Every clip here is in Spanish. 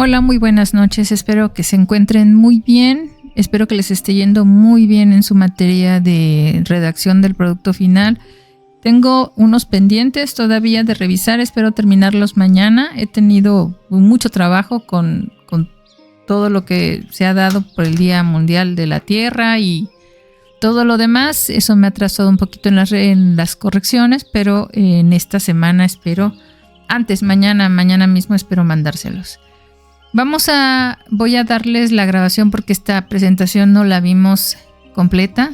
Hola, muy buenas noches. Espero que se encuentren muy bien. Espero que les esté yendo muy bien en su materia de redacción del producto final. Tengo unos pendientes todavía de revisar. Espero terminarlos mañana. He tenido mucho trabajo con todo lo que se ha dado por el Día Mundial de la Tierra y todo lo demás. Eso me ha atrasado un poquito en las correcciones, pero en esta semana espero, mañana mismo espero mandárselos. Voy a darles la grabación porque esta presentación no la vimos completa.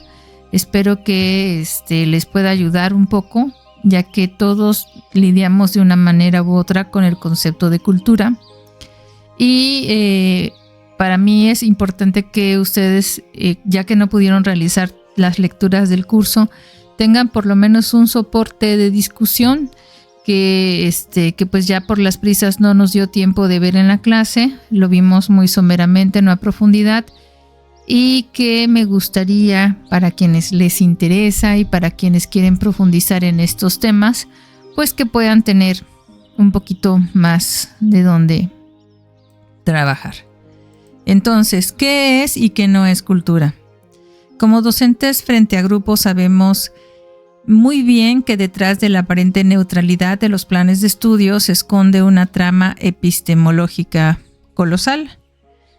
Espero que les pueda ayudar un poco, ya que todos lidiamos de una manera u otra con el concepto de cultura. Y para mí es importante que ustedes, ya que no pudieron realizar las lecturas del curso, tengan por lo menos un soporte de discusión que pues ya por las prisas no nos dio tiempo de ver en la clase. Lo vimos muy someramente, no a profundidad, y que me gustaría, para quienes les interesa y para quienes quieren profundizar en estos temas, pues que puedan tener un poquito más de dónde trabajar. Entonces, ¿qué es y qué no es cultura? Como docentes frente a grupos sabemos muy bien que detrás de la aparente neutralidad de los planes de estudio se esconde una trama epistemológica colosal.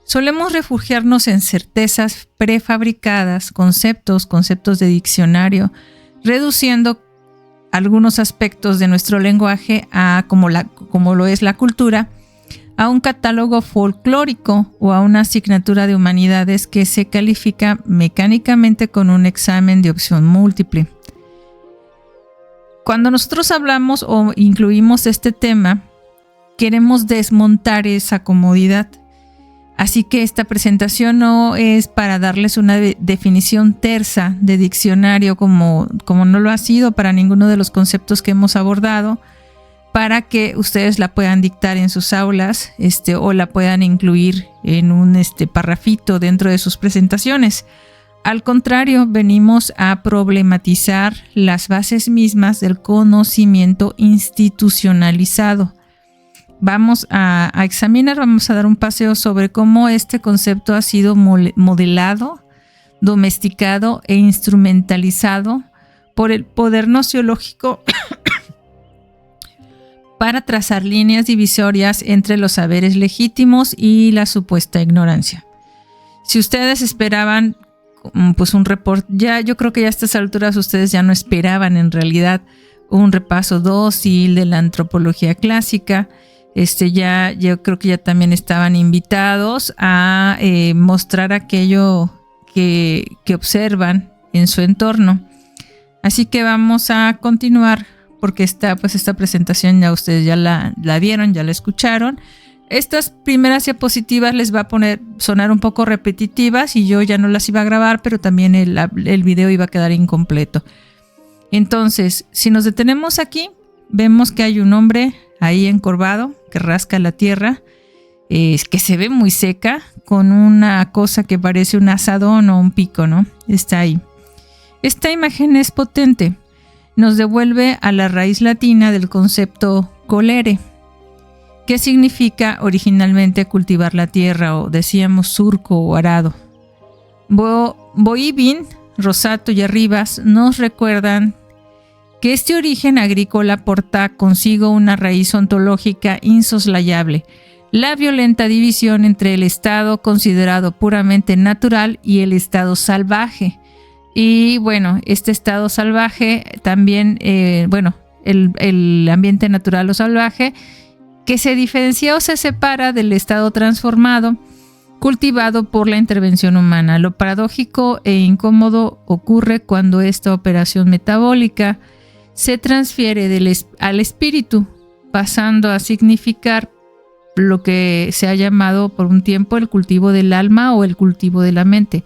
Solemos refugiarnos en certezas prefabricadas, conceptos de diccionario, reduciendo algunos aspectos de nuestro lenguaje a, como lo es la cultura, a un catálogo folclórico o a una asignatura de humanidades que se califica mecánicamente con un examen de opción múltiple. Cuando nosotros hablamos o incluimos este tema, queremos desmontar esa comodidad. Así que esta presentación no es para darles una definición tersa de diccionario como no lo ha sido para ninguno de los conceptos que hemos abordado, para que ustedes la puedan dictar en sus aulas o la puedan incluir en un parrafito dentro de sus presentaciones. Al contrario, venimos a problematizar las bases mismas del conocimiento institucionalizado. Vamos a examinar, vamos a dar un paseo sobre cómo este concepto ha sido modelado, domesticado e instrumentalizado por el poder nociológico para trazar líneas divisorias entre los saberes legítimos y la supuesta ignorancia. Si ustedes esperaban pues un reporte, yo creo que ya a estas alturas ustedes ya no esperaban en realidad un repaso dócil de la antropología clásica. Yo creo que ya también estaban invitados a mostrar aquello que observan en su entorno. Así que vamos a continuar porque esta presentación ya ustedes ya la vieron, ya la escucharon. Estas primeras diapositivas les va a sonar un poco repetitivas y yo ya no las iba a grabar, pero también el video iba a quedar incompleto. Entonces, si nos detenemos aquí, vemos que hay un hombre ahí encorvado que rasca la tierra, que se ve muy seca, con una cosa que parece un asadón o un pico, ¿no? Está ahí. Esta imagen es potente. Nos devuelve a la raíz latina del concepto colere, que significa originalmente cultivar la tierra, o decíamos surco o arado. Boivin, Rosato y Arribas nos recuerdan que este origen agrícola porta consigo una raíz ontológica insoslayable, la violenta división entre el estado considerado puramente natural y el estado salvaje. Y bueno, este estado salvaje también, el ambiente natural o salvaje, que se diferencia o se separa del estado transformado, cultivado por la intervención humana. Lo paradójico e incómodo ocurre cuando esta operación metabólica se transfiere al espíritu, pasando a significar lo que se ha llamado por un tiempo el cultivo del alma o el cultivo de la mente.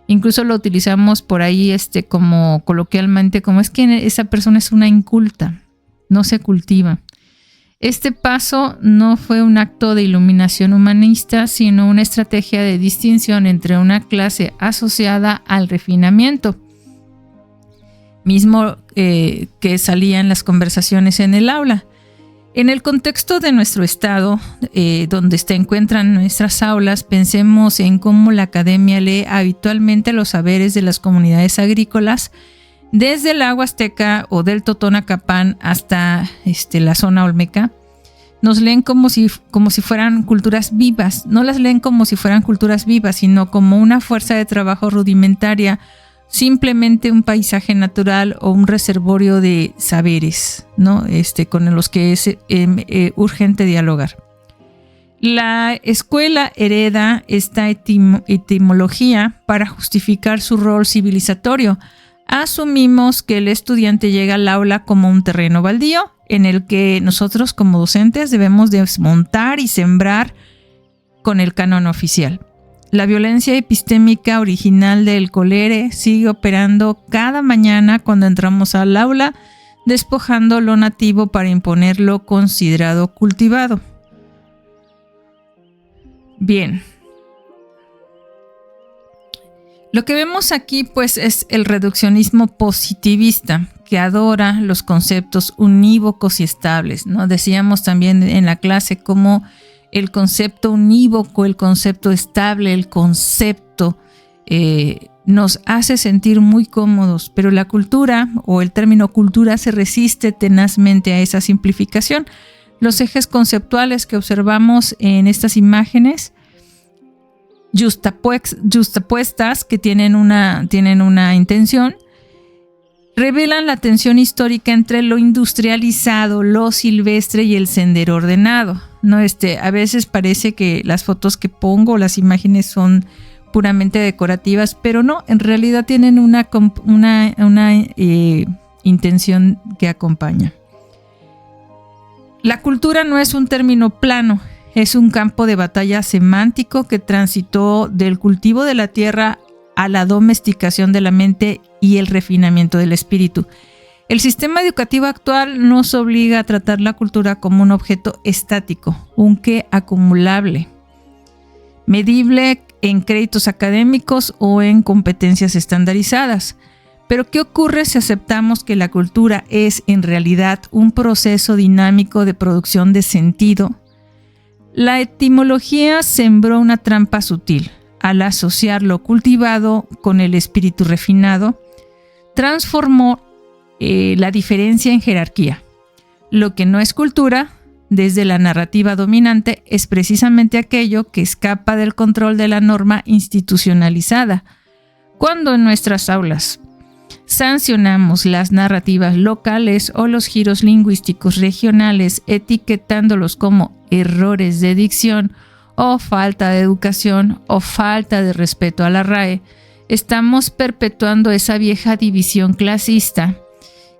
Incluso lo utilizamos por ahí como coloquialmente, como es que esa persona es una inculta, no se cultiva. Este paso no fue un acto de iluminación humanista, sino una estrategia de distinción entre una clase asociada al refinamiento, mismo que salía en las conversaciones en el aula. En el contexto de nuestro estado, donde se encuentran nuestras aulas, pensemos en cómo la academia lee habitualmente los saberes de las comunidades agrícolas, desde el agua azteca o del Totonacapan hasta la zona olmeca. Nos leen como si fueran culturas vivas. No las leen como si fueran culturas vivas, sino como una fuerza de trabajo rudimentaria, simplemente un paisaje natural o un reservorio de saberes, ¿no? Con los que es urgente dialogar. La escuela hereda esta etimología para justificar su rol civilizatorio. Asumimos que el estudiante llega al aula como un terreno baldío en el que nosotros como docentes debemos desmontar y sembrar con el canon oficial. La violencia epistémica original del colere sigue operando cada mañana cuando entramos al aula, despojando lo nativo para imponer lo considerado cultivado. Bien. Lo que vemos aquí pues es el reduccionismo positivista que adora los conceptos unívocos y estables, ¿no? Decíamos también en la clase cómo el concepto unívoco, el concepto estable, el concepto nos hace sentir muy cómodos, pero la cultura o el término cultura se resiste tenazmente a esa simplificación. Los ejes conceptuales que observamos en estas imágenes justapuestas que tienen una intención, revelan la tensión histórica entre lo industrializado, lo silvestre y el sendero ordenado, ¿no? A veces parece que las fotos que pongo, las imágenes son puramente decorativas, pero no, en realidad tienen una intención que acompaña. La cultura no es un término plano, es un campo de batalla semántico que transitó del cultivo de la tierra a la domesticación de la mente y el refinamiento del espíritu. El sistema educativo actual nos obliga a tratar la cultura como un objeto estático, un qué acumulable, medible en créditos académicos o en competencias estandarizadas. Pero ¿qué ocurre si aceptamos que la cultura es en realidad un proceso dinámico de producción de sentido? La etimología sembró una trampa sutil. Al asociar lo cultivado con el espíritu refinado, transformó la diferencia en jerarquía. Lo que no es cultura, desde la narrativa dominante, es precisamente aquello que escapa del control de la norma institucionalizada. Cuando en nuestras aulas sancionamos las narrativas locales o los giros lingüísticos regionales, etiquetándolos como errores de dicción o falta de educación o falta de respeto a la RAE, estamos perpetuando esa vieja división clasista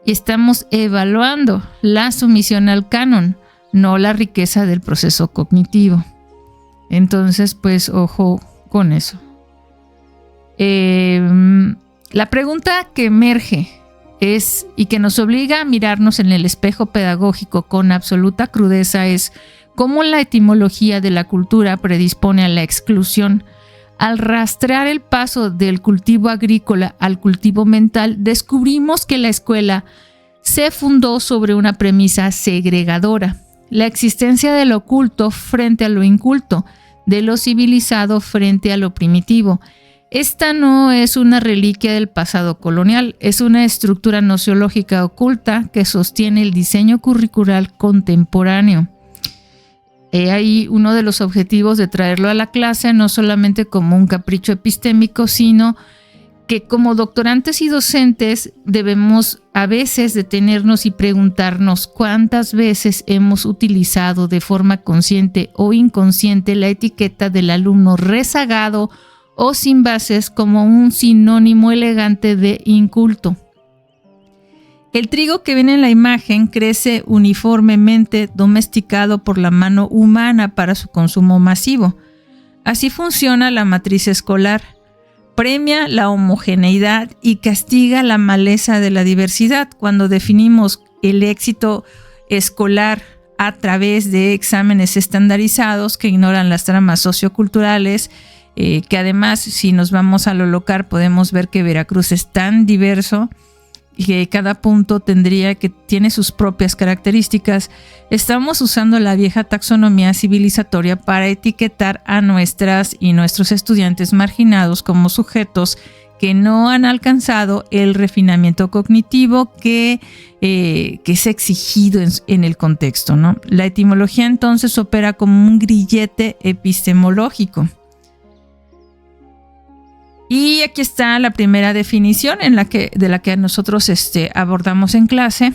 y estamos evaluando la sumisión al canon, no la riqueza del proceso cognitivo. Entonces, pues, ojo con eso. La pregunta que emerge es, y que nos obliga a mirarnos en el espejo pedagógico con absoluta crudeza, es cómo la etimología de la cultura predispone a la exclusión. Al rastrear el paso del cultivo agrícola al cultivo mental, descubrimos que la escuela se fundó sobre una premisa segregadora: la existencia de lo oculto frente a lo inculto, de lo civilizado frente a lo primitivo. Esta no es una reliquia del pasado colonial, es una estructura nociológica oculta que sostiene el diseño curricular contemporáneo. Ahí uno de los objetivos de traerlo a la clase, no solamente como un capricho epistémico, sino que como doctorantes y docentes debemos a veces detenernos y preguntarnos cuántas veces hemos utilizado de forma consciente o inconsciente la etiqueta del alumno rezagado o sin bases como un sinónimo elegante de inculto. El trigo que ven en la imagen crece uniformemente domesticado por la mano humana para su consumo masivo. Así funciona la matriz escolar. Premia la homogeneidad y castiga la maleza de la diversidad. Cuando definimos el éxito escolar a través de exámenes estandarizados que ignoran las tramas socioculturales, que además, si nos vamos a lo local, podemos ver que Veracruz es tan diverso, que cada punto tiene sus propias características, estamos usando la vieja taxonomía civilizatoria para etiquetar a nuestras y nuestros estudiantes marginados como sujetos que no han alcanzado el refinamiento cognitivo que es exigido en el contexto, ¿no? La etimología entonces opera como un grillete epistemológico. Y aquí está la primera definición de la que nosotros abordamos en clase.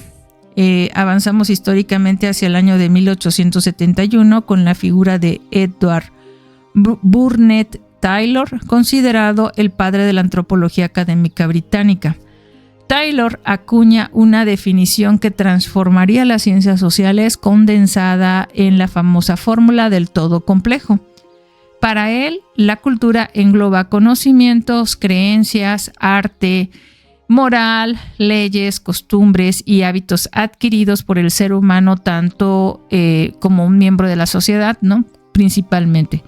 Avanzamos históricamente hacia el año de 1871 con la figura de Edward Burnett Taylor, considerado el padre de la antropología académica británica. Taylor acuña una definición que transformaría las ciencias sociales condensada en la famosa fórmula del todo complejo. Para él, la cultura engloba conocimientos, creencias, arte, moral, leyes, costumbres y hábitos adquiridos por el ser humano tanto como un miembro de la sociedad, ¿no? Principalmente.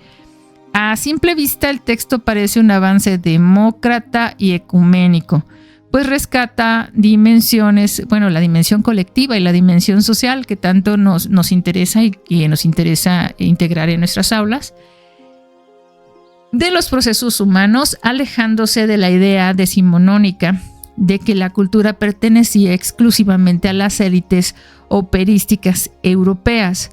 A simple vista, el texto parece un avance demócrata y ecuménico, pues rescata dimensiones, la dimensión colectiva y la dimensión social que tanto nos interesa y que nos interesa integrar en nuestras aulas, de los procesos humanos, alejándose de la idea decimonónica de que la cultura pertenecía exclusivamente a las élites operísticas europeas.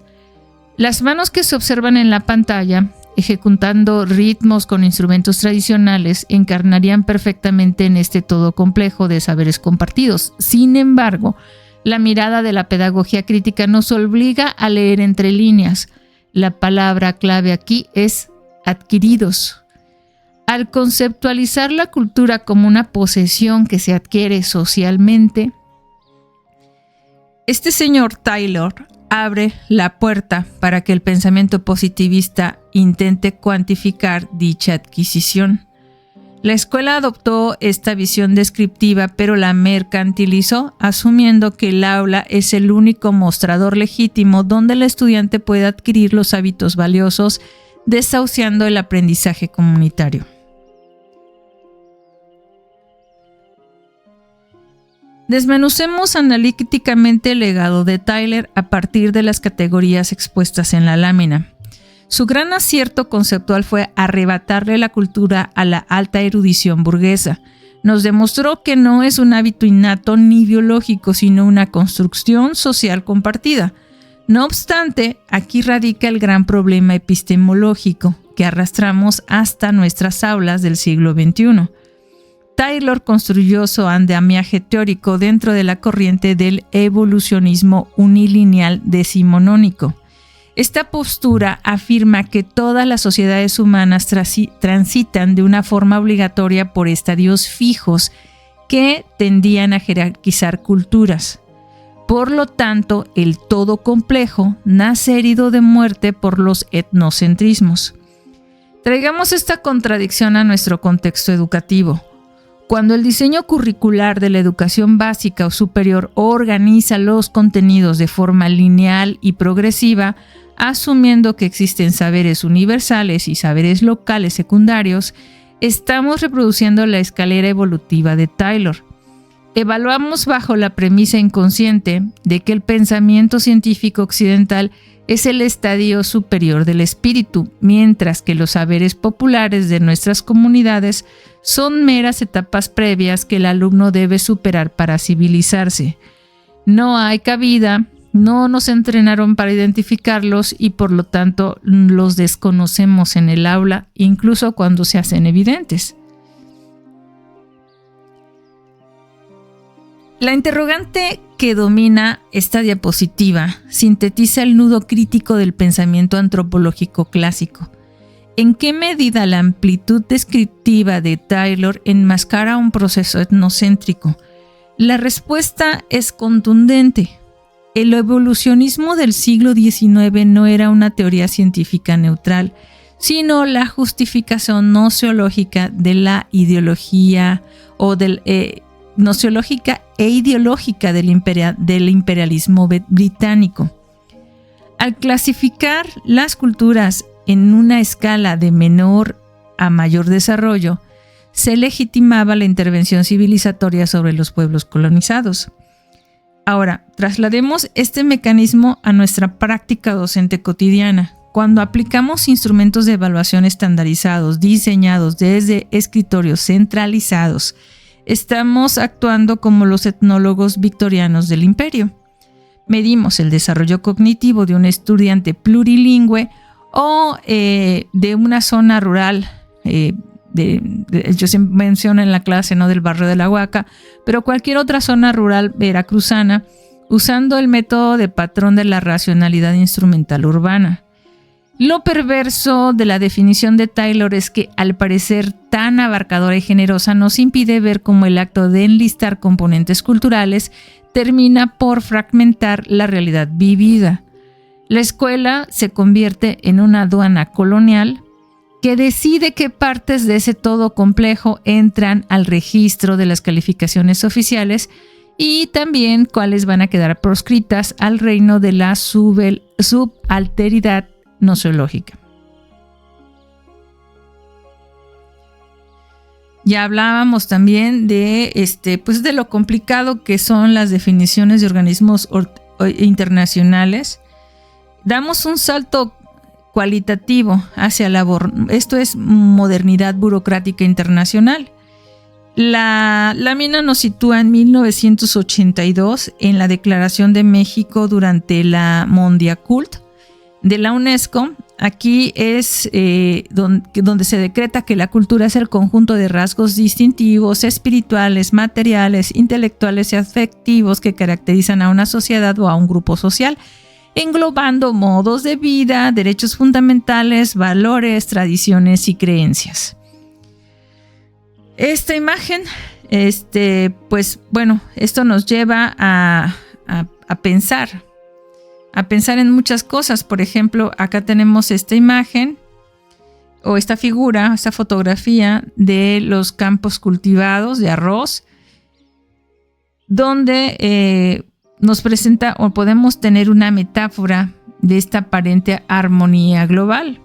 Las manos que se observan en la pantalla, ejecutando ritmos con instrumentos tradicionales, encarnarían perfectamente en este todo complejo de saberes compartidos. Sin embargo, la mirada de la pedagogía crítica nos obliga a leer entre líneas. La palabra clave aquí es adquiridos. Al conceptualizar la cultura como una posesión que se adquiere socialmente, este señor Taylor abre la puerta para que el pensamiento positivista intente cuantificar dicha adquisición. La escuela adoptó esta visión descriptiva, pero la mercantilizó, asumiendo que el aula es el único mostrador legítimo donde el estudiante puede adquirir los hábitos valiosos, desahuciando el aprendizaje comunitario. Desmenucemos analíticamente el legado de Taylor a partir de las categorías expuestas en la lámina. Su gran acierto conceptual fue arrebatarle la cultura a la alta erudición burguesa. Nos demostró que no es un hábito innato ni biológico, sino una construcción social compartida. No obstante, aquí radica el gran problema epistemológico que arrastramos hasta nuestras aulas del siglo XXI. Taylor construyó su andamiaje teórico dentro de la corriente del evolucionismo unilineal decimonónico. Esta postura afirma que todas las sociedades humanas transitan de una forma obligatoria por estadios fijos que tendían a jerarquizar culturas. Por lo tanto, el todo complejo nace herido de muerte por los etnocentrismos. Traigamos esta contradicción a nuestro contexto educativo. Cuando el diseño curricular de la educación básica o superior organiza los contenidos de forma lineal y progresiva, asumiendo que existen saberes universales y saberes locales secundarios, estamos reproduciendo la escalera evolutiva de Taylor. Evaluamos bajo la premisa inconsciente de que el pensamiento científico occidental es el estadio superior del espíritu, mientras que los saberes populares de nuestras comunidades son meras etapas previas que el alumno debe superar para civilizarse. No hay cabida, no nos entrenaron para identificarlos y por lo tanto los desconocemos en el aula, incluso cuando se hacen evidentes. La interrogante que domina esta diapositiva sintetiza el nudo crítico del pensamiento antropológico clásico. ¿En qué medida la amplitud descriptiva de Taylor enmascara un proceso etnocéntrico? La respuesta es contundente. El evolucionismo del siglo XIX no era una teoría científica neutral, sino la justificación nociológica de la ideología nociológica e ideológica del imperialismo británico. Al clasificar las culturas en una escala de menor a mayor desarrollo, se legitimaba la intervención civilizatoria sobre los pueblos colonizados. Ahora, traslademos este mecanismo a nuestra práctica docente cotidiana. Cuando aplicamos instrumentos de evaluación estandarizados, diseñados desde escritorios centralizados, estamos actuando como los etnólogos victorianos del imperio. Medimos el desarrollo cognitivo de un estudiante plurilingüe o de una zona rural, yo siempre menciono en la clase, ¿no?, del barrio de la Huaca, pero cualquier otra zona rural veracruzana, usando el método de patrón de la racionalidad instrumental urbana. Lo perverso de la definición de Taylor es que, al parecer tan abarcadora y generosa, nos impide ver cómo el acto de enlistar componentes culturales termina por fragmentar la realidad vivida. La escuela se convierte en una aduana colonial que decide qué partes de ese todo complejo entran al registro de las calificaciones oficiales y también cuáles van a quedar proscritas al reino de la subalteridad nosológica. Ya hablábamos también de, pues de lo complicado que son las definiciones de organismos internacionales. Damos un salto cualitativo hacia esto es modernidad burocrática internacional. La lámina nos sitúa en 1982 en la Declaración de México durante la Mondiacult de la UNESCO. Aquí es donde se decreta que la cultura es el conjunto de rasgos distintivos, espirituales, materiales, intelectuales y afectivos que caracterizan a una sociedad o a un grupo social, englobando modos de vida, derechos fundamentales, valores, tradiciones y creencias. Esta imagen, pues bueno, esto nos lleva a pensar en muchas cosas. Por ejemplo, acá tenemos esta imagen o esta figura, esta fotografía de los campos cultivados de arroz, donde nos presenta o podemos tener una metáfora de esta aparente armonía global.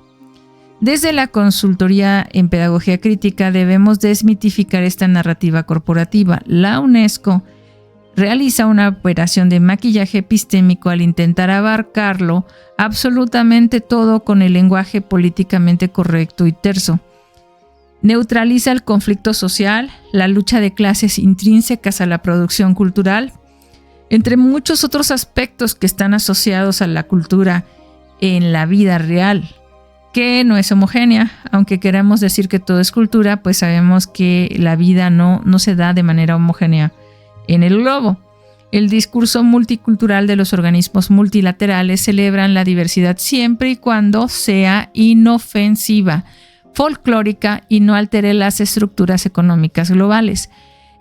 Desde la consultoría en pedagogía crítica debemos desmitificar esta narrativa corporativa. La UNESCO realiza una operación de maquillaje epistémico al intentar abarcarlo absolutamente todo con el lenguaje políticamente correcto y terso. Neutraliza el conflicto social, la lucha de clases intrínsecas a la producción cultural, entre muchos otros aspectos que están asociados a la cultura en la vida real, que no es homogénea. Aunque queramos decir que todo es cultura, pues sabemos que la vida no se da de manera homogénea en el globo. El discurso multicultural de los organismos multilaterales celebran la diversidad siempre y cuando sea inofensiva, folclórica y no altere las estructuras económicas globales.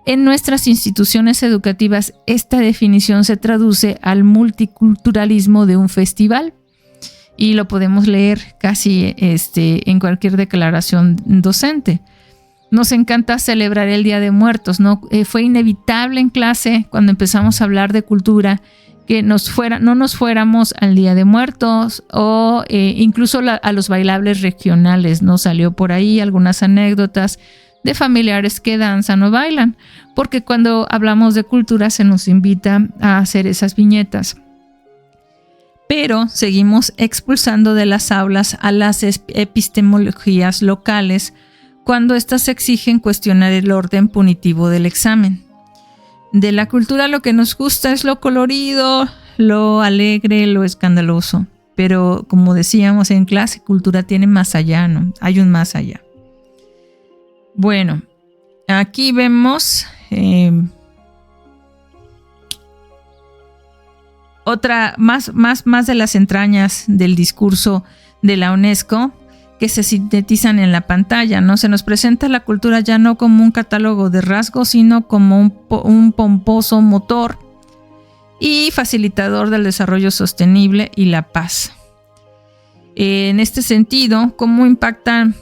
En nuestras instituciones educativas, esta definición se traduce al multiculturalismo de un festival y lo podemos leer casi en cualquier declaración docente. Nos encanta celebrar el Día de Muertos, ¿no? Fue inevitable en clase cuando empezamos a hablar de cultura que no nos fuéramos al Día de Muertos o incluso a los bailables regionales, ¿no? Salió por ahí algunas anécdotas de familiares que danzan o bailan, porque cuando hablamos de cultura se nos invita a hacer esas viñetas. Pero seguimos expulsando de las aulas a las epistemologías locales cuando éstas exigen cuestionar el orden punitivo del examen. De la cultura lo que nos gusta es lo colorido, lo alegre, lo escandaloso. Pero como decíamos en clase, cultura tiene más allá, ¿no? Hay un más allá. Bueno, aquí vemos otra más de las entrañas del discurso de la UNESCO que se sintetizan en la pantalla, ¿no? Se nos presenta la cultura ya no como un catálogo de rasgos, sino como un pomposo motor y facilitador del desarrollo sostenible y la paz. En este sentido, ¿cómo impacta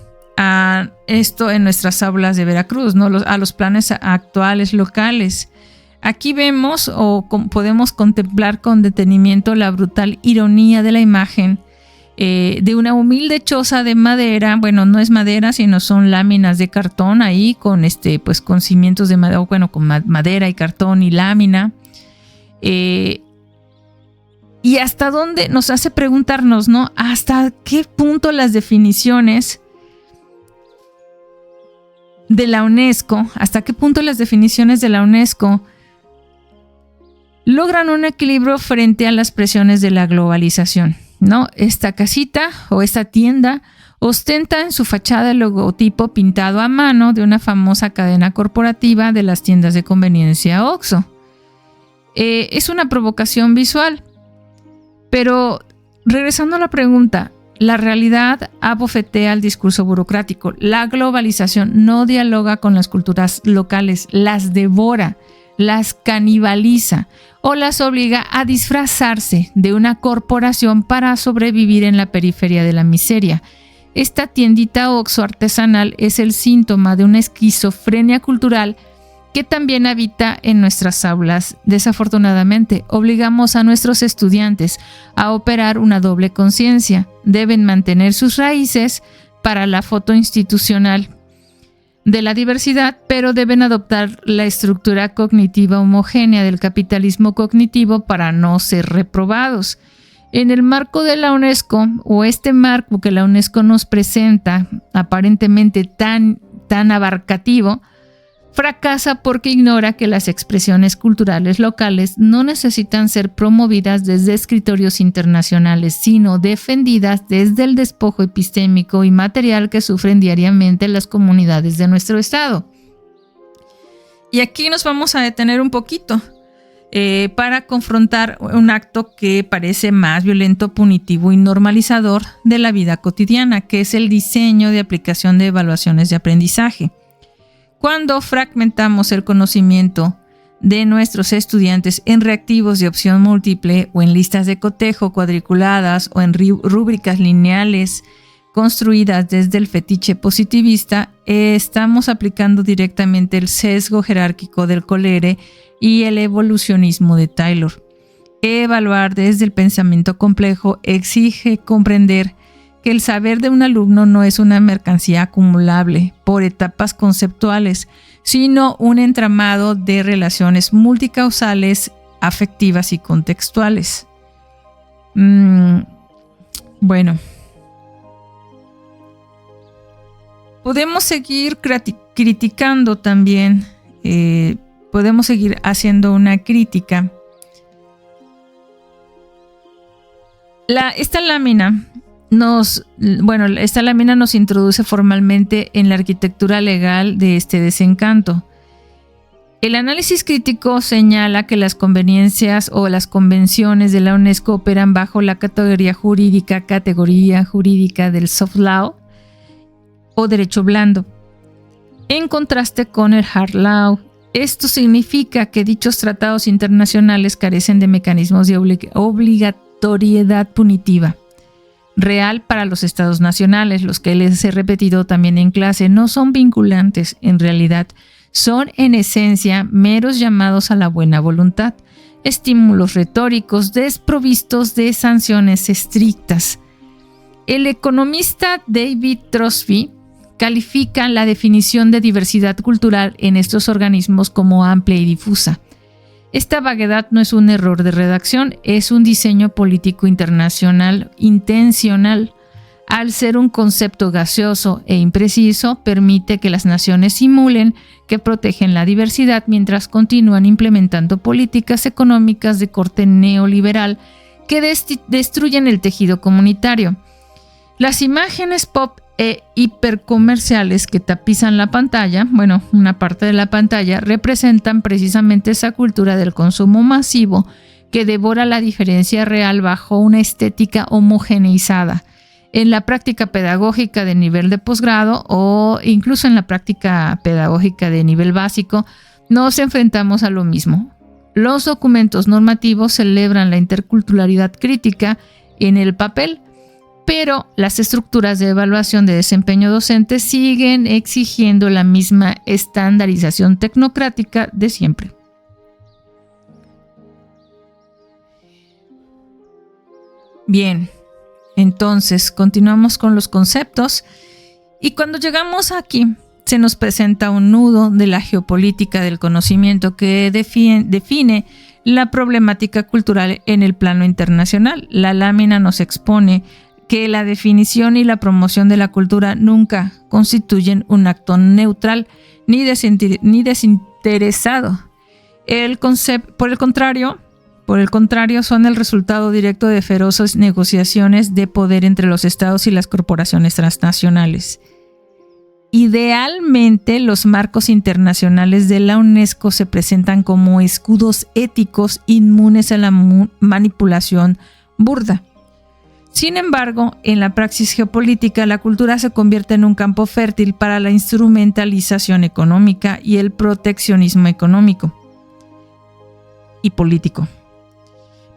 a esto en nuestras aulas de Veracruz, ¿no? A los planes actuales locales? Aquí vemos o podemos contemplar con detenimiento la brutal ironía de la imagen de una humilde choza de madera. Bueno, no es madera, sino son láminas de cartón ahí con pues con cimientos de madera, bueno, con madera y cartón y lámina. Y hasta dónde nos hace preguntarnos, ¿no? Hasta qué punto las definiciones de la UNESCO, logran un equilibrio frente a las presiones de la globalización, ¿no? Esta casita o esta tienda ostenta en su fachada el logotipo pintado a mano de una famosa cadena corporativa de las tiendas de conveniencia Oxxo. Es una provocación visual, pero regresando a la pregunta, la realidad abofetea el discurso burocrático. La globalización no dialoga con las culturas locales, las devora, las canibaliza o las obliga a disfrazarse de una corporación para sobrevivir en la periferia de la miseria. Esta tiendita Oxxo artesanal es el síntoma de una esquizofrenia cultural que también habita en nuestras aulas. Desafortunadamente, obligamos a nuestros estudiantes a operar una doble conciencia. Deben mantener sus raíces para la foto institucional de la diversidad, pero deben adoptar la estructura cognitiva homogénea del capitalismo cognitivo para no ser reprobados. En el marco de la UNESCO, o este marco que la UNESCO nos presenta, aparentemente tan abarcativo, fracasa porque ignora que las expresiones culturales locales no necesitan ser promovidas desde escritorios internacionales, sino defendidas desde el despojo epistémico y material que sufren diariamente las comunidades de nuestro estado. Y aquí nos vamos a detener un poquito para confrontar un acto que parece más violento, punitivo y normalizador de la vida cotidiana, que es el diseño de aplicación de evaluaciones de aprendizaje. Cuando fragmentamos el conocimiento de nuestros estudiantes en reactivos de opción múltiple o en listas de cotejo cuadriculadas o en rúbricas lineales construidas desde el fetiche positivista, estamos aplicando directamente el sesgo jerárquico del Colere y el evolucionismo de Taylor. Evaluar desde el pensamiento complejo exige comprender que el saber de un alumno no es una mercancía acumulable por etapas conceptuales, sino un entramado de relaciones multicausales, afectivas y contextuales. Bueno, podemos seguir criticando también, podemos seguir haciendo una crítica. Esta lámina nos introduce formalmente en la arquitectura legal de este desencanto. El análisis crítico señala que las conveniencias o las convenciones de la UNESCO operan bajo la categoría jurídica del soft law o derecho blando, en contraste con el hard law. Esto significa que dichos tratados internacionales carecen de mecanismos de obligatoriedad punitiva real para los estados nacionales. Los que les he repetido también en clase no son vinculantes, en realidad son en esencia meros llamados a la buena voluntad, estímulos retóricos desprovistos de sanciones estrictas. El economista David Trosby califica la definición de diversidad cultural en estos organismos como amplia y difusa. Esta vaguedad no es un error de redacción, es un diseño político internacional intencional. Al ser un concepto gaseoso e impreciso, permite que las naciones simulen que protegen la diversidad mientras continúan implementando políticas económicas de corte neoliberal que destruyen el tejido comunitario. Las imágenes pop e hipercomerciales que tapizan la pantalla, una parte de la pantalla, representan precisamente esa cultura del consumo masivo que devora la diferencia real bajo una estética homogeneizada. En la práctica pedagógica de nivel de posgrado o incluso en la práctica pedagógica de nivel básico, nos enfrentamos a lo mismo. Los documentos normativos celebran la interculturalidad crítica en el papel, pero las estructuras de evaluación de desempeño docente siguen exigiendo la misma estandarización tecnocrática de siempre. Bien, Entonces, continuamos con los conceptos y cuando llegamos aquí, se nos presenta un nudo de la geopolítica del conocimiento que define la problemática cultural en el plano internacional. La lámina nos expone que la definición y la promoción de la cultura nunca constituyen un acto neutral ni desinteresado. Por el contrario, son el resultado directo de feroces negociaciones de poder entre los estados y las corporaciones transnacionales. Idealmente, los marcos internacionales de la UNESCO se presentan como escudos éticos inmunes a la manipulación burda. Sin embargo, en la praxis geopolítica, la cultura se convierte en un campo fértil para la instrumentalización económica y el proteccionismo económico y político.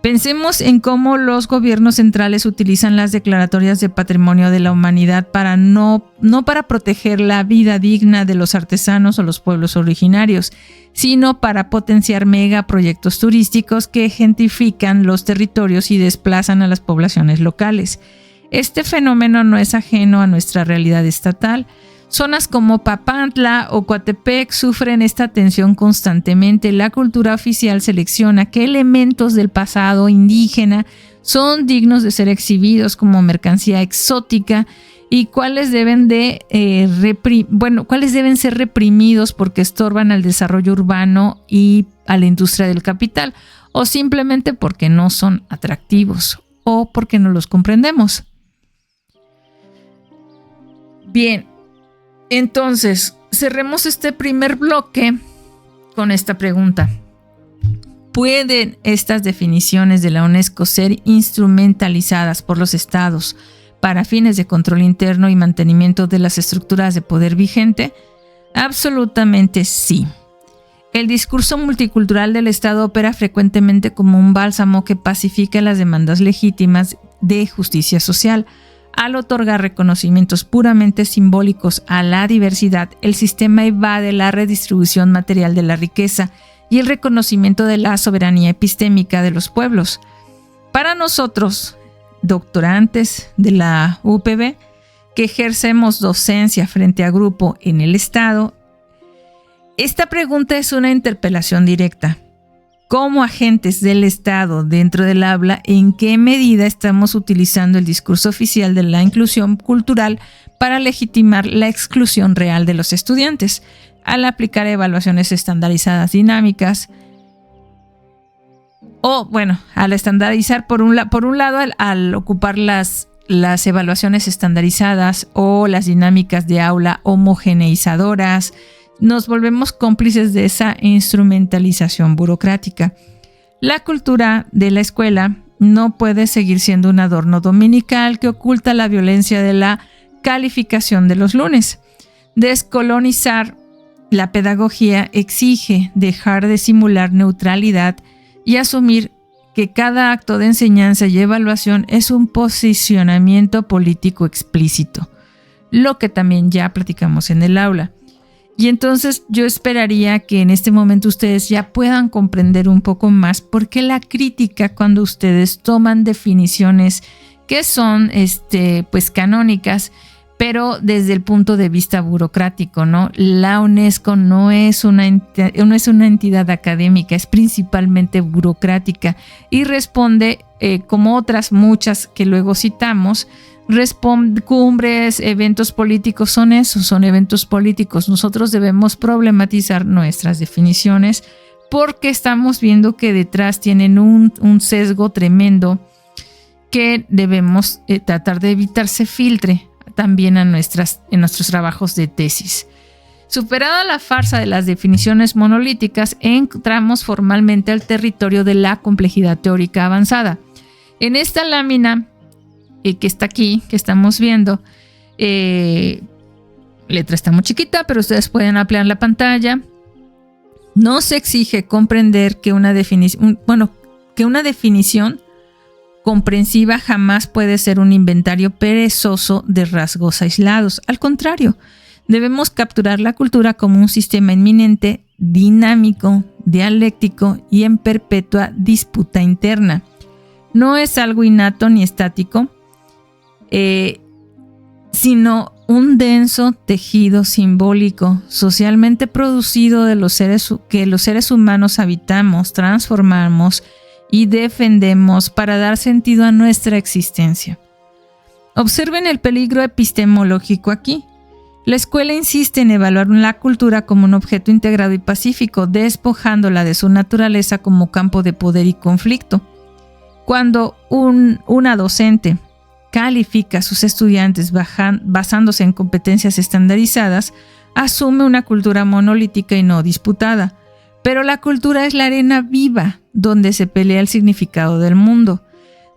Pensemos en cómo los gobiernos centrales utilizan las declaratorias de patrimonio de la humanidad para no para proteger la vida digna de los artesanos o los pueblos originarios, sino para potenciar megaproyectos turísticos que gentrifican los territorios y desplazan a las poblaciones locales. Este fenómeno no es ajeno a nuestra realidad estatal. Zonas como Papantla o Coatepec sufren esta tensión constantemente. La cultura oficial selecciona qué elementos del pasado indígena son dignos de ser exhibidos como mercancía exótica y cuáles deben ser reprimidos porque estorban al desarrollo urbano y a la industria del capital, o simplemente porque no son atractivos o porque no los comprendemos. Bien. Entonces, cerremos este primer bloque con esta pregunta. ¿Pueden estas definiciones de la UNESCO ser instrumentalizadas por los estados para fines de control interno y mantenimiento de las estructuras de poder vigente? Absolutamente sí. El discurso multicultural del Estado opera frecuentemente como un bálsamo que pacifica las demandas legítimas de justicia social. Al otorgar reconocimientos puramente simbólicos a la diversidad, el sistema evade la redistribución material de la riqueza y el reconocimiento de la soberanía epistémica de los pueblos. Para nosotros, doctorantes de la UPB, que ejercemos docencia frente a grupo en el Estado, esta pregunta es una interpelación directa. Como agentes del Estado dentro del aula, ¿en qué medida estamos utilizando el discurso oficial de la inclusión cultural para legitimar la exclusión real de los estudiantes? Al aplicar evaluaciones estandarizadas dinámicas, al estandarizar por un lado, al ocupar las evaluaciones estandarizadas o las dinámicas de aula homogeneizadoras, nos volvemos cómplices de esa instrumentalización burocrática. La cultura de la escuela no puede seguir siendo un adorno dominical que oculta la violencia de la calificación de los lunes. Descolonizar la pedagogía exige dejar de simular neutralidad y asumir que cada acto de enseñanza y evaluación es un posicionamiento político explícito, lo que también ya platicamos en el aula. Y entonces yo esperaría que en este momento ustedes ya puedan comprender un poco más por qué la crítica cuando ustedes toman definiciones que son canónicas, pero desde el punto de vista burocrático, ¿no? La UNESCO no es una entidad académica, es principalmente burocrática y responde, como otras muchas que luego citamos, cumbres, eventos políticos, son eventos políticos. Nosotros debemos problematizar nuestras definiciones porque estamos viendo que detrás tienen un sesgo tremendo que debemos tratar de evitar se filtre también en nuestros trabajos de tesis. Superada la farsa de las definiciones monolíticas, entramos formalmente al territorio de la complejidad teórica avanzada. En esta lámina que está aquí, que estamos viendo, letra está muy chiquita, pero ustedes pueden ampliar la pantalla. No se exige comprender que una definición comprensiva jamás puede ser un inventario perezoso de rasgos aislados. Al contrario, debemos capturar la cultura como un sistema inminente, dinámico, dialéctico y en perpetua disputa interna. No es algo innato ni estático. sino un denso tejido simbólico socialmente producido de que los seres humanos habitamos, transformamos y defendemos para dar sentido a nuestra existencia. Observen el peligro epistemológico aquí. La escuela insiste en evaluar la cultura como un objeto integrado y pacífico, despojándola de su naturaleza como campo de poder y conflicto. Cuando una docente califica a sus estudiantes basándose en competencias estandarizadas, asume una cultura monolítica y no disputada. Pero la cultura es la arena viva donde se pelea el significado del mundo.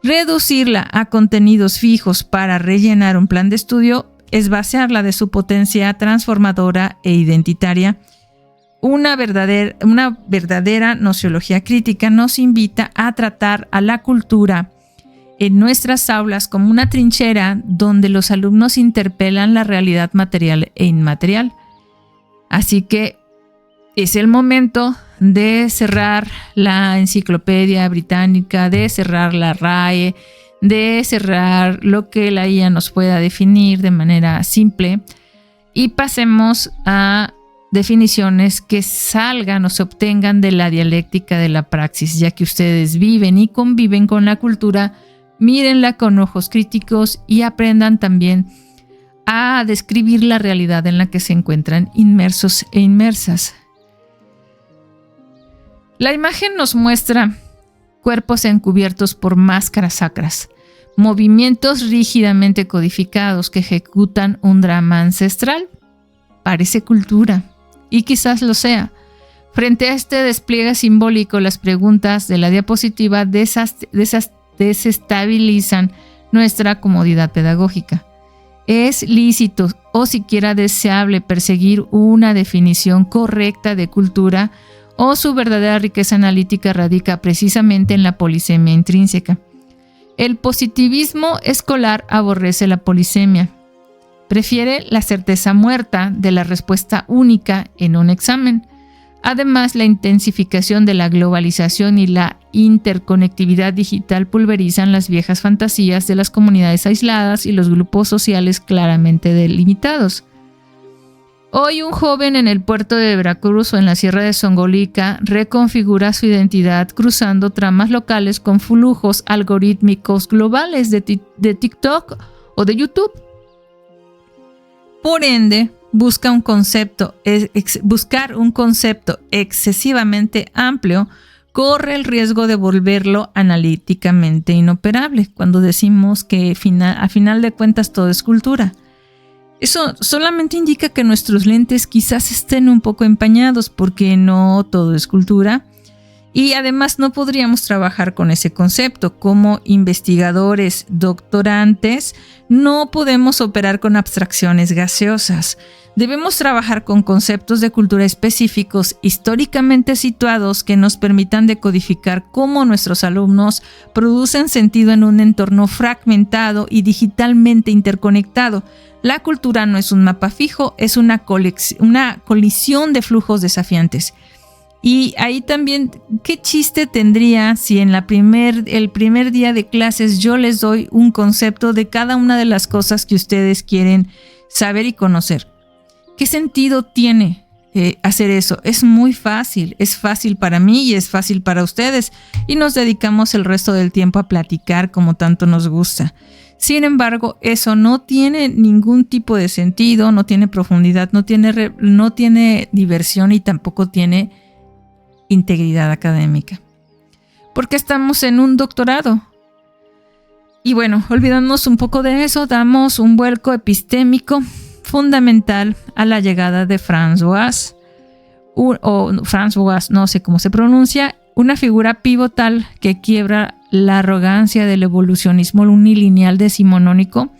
Reducirla a contenidos fijos para rellenar un plan de estudio es vaciarla de su potencia transformadora e identitaria. Una verdadera nociología crítica nos invita a tratar a la cultura en nuestras aulas como una trinchera donde los alumnos interpelan la realidad material e inmaterial. Así que es el momento de cerrar la Enciclopedia Británica, de cerrar la RAE, de cerrar lo que la IA nos pueda definir de manera simple y pasemos a definiciones que salgan o se obtengan de la dialéctica de la praxis, ya que ustedes viven y conviven con la cultura, mírenla con ojos críticos y aprendan también a describir la realidad en la que se encuentran inmersos e inmersas. La imagen nos muestra cuerpos encubiertos por máscaras sacras, movimientos rígidamente codificados que ejecutan un drama ancestral. Parece cultura, y quizás lo sea. Frente a este despliegue simbólico, las preguntas de la diapositiva desestabilizan nuestra comodidad pedagógica. ¿Es lícito o siquiera deseable perseguir una definición correcta de cultura o su verdadera riqueza analítica radica precisamente en la polisemia intrínseca? El positivismo escolar aborrece la polisemia. Prefiere la certeza muerta de la respuesta única en un examen. Además, la intensificación de la globalización y la interconectividad digital pulverizan las viejas fantasías de las comunidades aisladas y los grupos sociales claramente delimitados. Hoy un joven en el puerto de Veracruz o en la Sierra de Songolica reconfigura su identidad cruzando tramas locales con flujos algorítmicos globales de TikTok o de YouTube. Por ende, buscar un concepto excesivamente amplio corre el riesgo de volverlo analíticamente inoperable cuando decimos que a final de cuentas todo es cultura. Eso solamente indica que nuestros lentes quizás estén un poco empañados porque no todo es cultura y además no podríamos trabajar con ese concepto. Como investigadores doctorantes no podemos operar con abstracciones gaseosas. Debemos trabajar con conceptos de cultura específicos históricamente situados que nos permitan decodificar cómo nuestros alumnos producen sentido en un entorno fragmentado y digitalmente interconectado. La cultura no es un mapa fijo, es una colisión de flujos desafiantes. Y ahí también, ¿qué chiste tendría si en el primer día de clases yo les doy un concepto de cada una de las cosas que ustedes quieren saber y conocer? ¿Qué sentido tiene hacer eso? Es muy fácil, es fácil para mí y es fácil para ustedes y nos dedicamos el resto del tiempo a platicar como tanto nos gusta. Sin embargo, eso no tiene ningún tipo de sentido, no tiene profundidad, no tiene diversión y tampoco tiene integridad académica. Porque estamos en un doctorado. Y bueno, olvidándonos un poco de eso, damos un vuelco epistémico fundamental a la llegada de François, no sé cómo se pronuncia, una figura pivotal que quiebra la arrogancia del evolucionismo unilineal decimonónico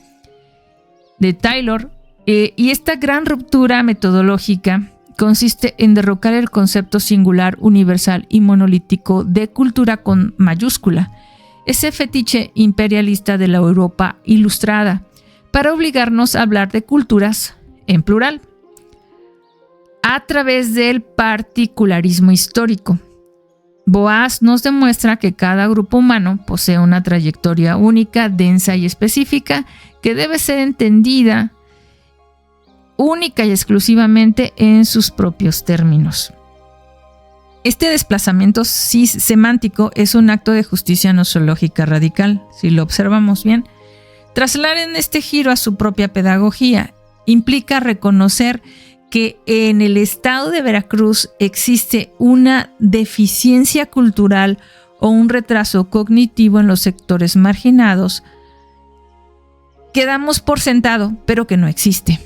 de Taylor, y esta gran ruptura metodológica consiste en derrocar el concepto singular, universal y monolítico de cultura con mayúscula, ese fetiche imperialista de la Europa ilustrada, para obligarnos a hablar de culturas en plural, a través del particularismo histórico. Boas nos demuestra que cada grupo humano posee una trayectoria única, densa y específica que debe ser entendida única y exclusivamente en sus propios términos. Este desplazamiento semántico es un acto de justicia nosológica radical, si lo observamos bien. Trasladar en este giro a su propia pedagogía implica reconocer que en el estado de Veracruz existe una deficiencia cultural o un retraso cognitivo en los sectores marginados que damos por sentado, pero que no existe.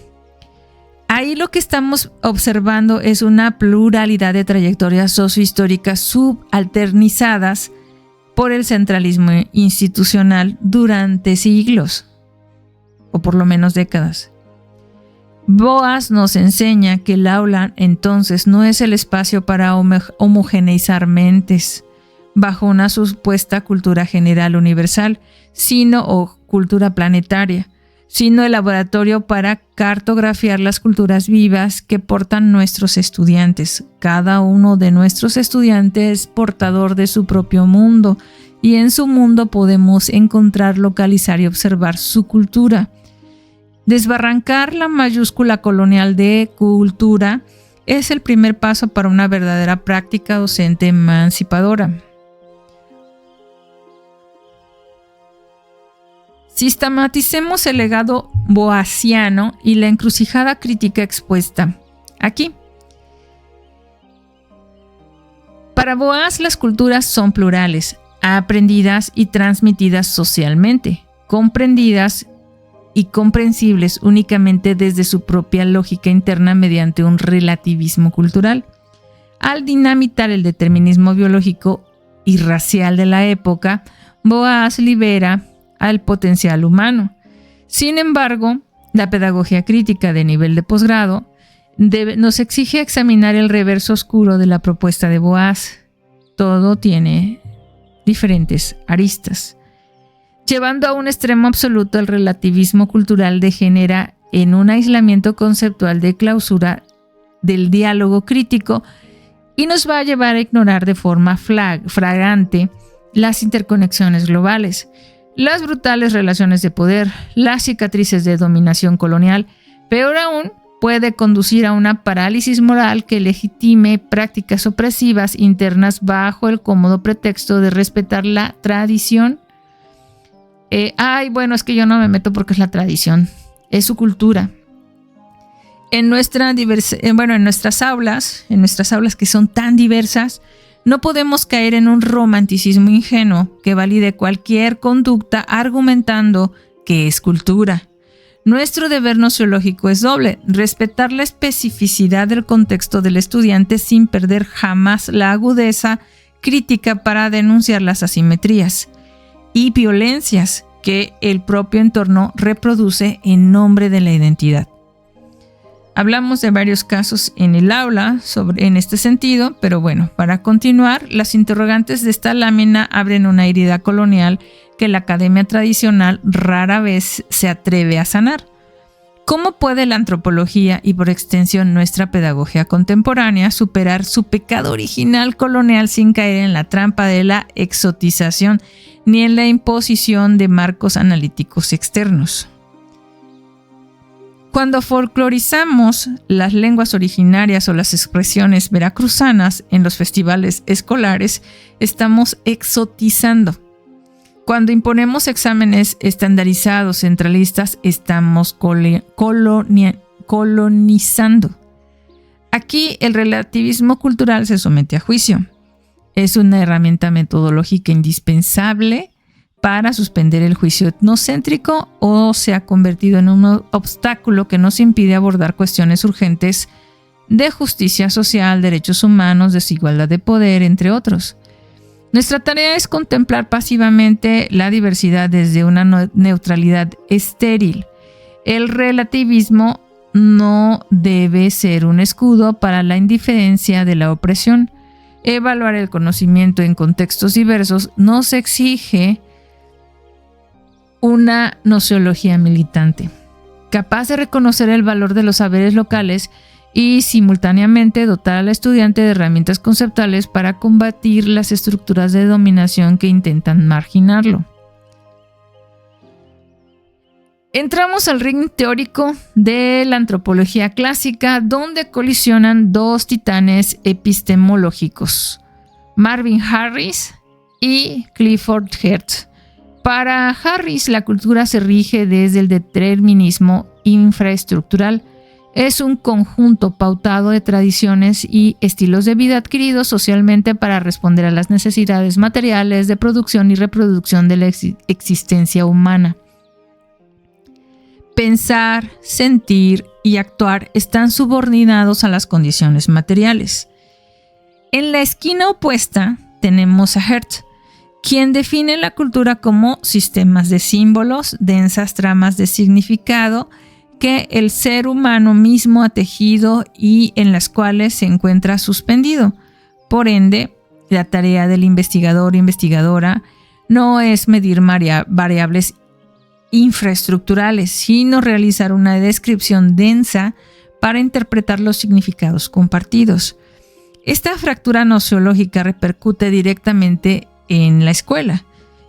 Ahí lo que estamos observando es una pluralidad de trayectorias sociohistóricas subalternizadas por el centralismo institucional durante siglos, o por lo menos décadas. Boas nos enseña que el aula entonces no es el espacio para homogeneizar mentes bajo una supuesta cultura general universal, o cultura planetaria, sino el laboratorio para cartografiar las culturas vivas que portan nuestros estudiantes. Cada uno de nuestros estudiantes es portador de su propio mundo, y en su mundo podemos encontrar, localizar y observar su cultura. Desbarrancar la mayúscula colonial de cultura es el primer paso para una verdadera práctica docente emancipadora. Sistematicemos el legado boasiano y la encrucijada crítica expuesta aquí. Para Boas, las culturas son plurales, aprendidas y transmitidas socialmente, comprendidas y comprensibles únicamente desde su propia lógica interna mediante un relativismo cultural. Al dinamitar el determinismo biológico y racial de la época, Boas libera al potencial humano. Sin embargo, la pedagogía crítica de nivel de posgrado nos exige examinar el reverso oscuro de la propuesta de Boas. Todo tiene diferentes aristas. Llevando a un extremo absoluto, el relativismo cultural degenera en un aislamiento conceptual de clausura del diálogo crítico y nos va a llevar a ignorar de forma flagrante las interconexiones globales, las brutales relaciones de poder, las cicatrices de dominación colonial. Peor aún, puede conducir a una parálisis moral que legitime prácticas opresivas internas bajo el cómodo pretexto de respetar la tradición. Es que yo no me meto porque es la tradición, es su cultura. En nuestras aulas que son tan diversas, no podemos caer en un romanticismo ingenuo que valide cualquier conducta argumentando que es cultura. Nuestro deber nociológico es doble: respetar la especificidad del contexto del estudiante sin perder jamás la agudeza crítica para denunciar las asimetrías y violencias que el propio entorno reproduce en nombre de la identidad. Hablamos de varios casos en el aula en este sentido, pero bueno, para continuar, las interrogantes de esta lámina abren una herida colonial que la academia tradicional rara vez se atreve a sanar. ¿Cómo puede la antropología y por extensión nuestra pedagogía contemporánea superar su pecado original colonial sin caer en la trampa de la exotización ni en la imposición de marcos analíticos externos? Cuando folclorizamos las lenguas originarias o las expresiones veracruzanas en los festivales escolares, estamos exotizando. Cuando imponemos exámenes estandarizados centralistas, estamos colonizando. Aquí el relativismo cultural se somete a juicio. Es una herramienta metodológica indispensable para suspender el juicio etnocéntrico, o se ha convertido en un obstáculo que nos impide abordar cuestiones urgentes de justicia social, derechos humanos, desigualdad de poder, entre otros. Nuestra tarea es contemplar pasivamente la diversidad desde una neutralidad estéril. El relativismo no debe ser un escudo para la indiferencia de la opresión. Evaluar el conocimiento en contextos diversos nos exige una nociología militante, capaz de reconocer el valor de los saberes locales y simultáneamente dotar al estudiante de herramientas conceptuales para combatir las estructuras de dominación que intentan marginarlo. Entramos al ring teórico de la antropología clásica, donde colisionan dos titanes epistemológicos, Marvin Harris y Clifford Geertz. Para Harris, la cultura se rige desde el determinismo infraestructural. Es un conjunto pautado de tradiciones y estilos de vida adquiridos socialmente para responder a las necesidades materiales de producción y reproducción de la existencia humana. Pensar, sentir y actuar están subordinados a las condiciones materiales. En la esquina opuesta tenemos a Geertz, quien define la cultura como sistemas de símbolos, densas tramas de significado que el ser humano mismo ha tejido y en las cuales se encuentra suspendido. Por ende, la tarea del investigador o investigadora no es medir variables infraestructurales, sino realizar una descripción densa para interpretar los significados compartidos. Esta fractura nociológica repercute directamente en la escuela.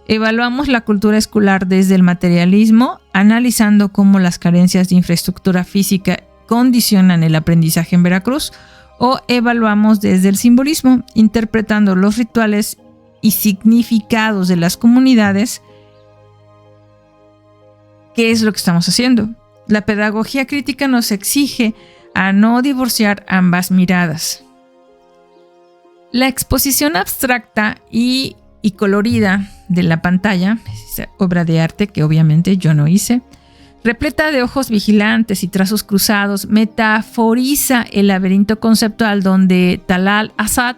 Evaluamos la cultura escolar desde el materialismo, analizando cómo las carencias de infraestructura física condicionan el aprendizaje en Veracruz, o evaluamos desde el simbolismo, interpretando los rituales y significados de las comunidades. ¿Qué es lo que estamos haciendo? La pedagogía crítica nos exige a no divorciar ambas miradas. La exposición abstracta y colorida de la pantalla, obra de arte que obviamente yo no hice, repleta de ojos vigilantes y trazos cruzados, metaforiza el laberinto conceptual donde Talal Asad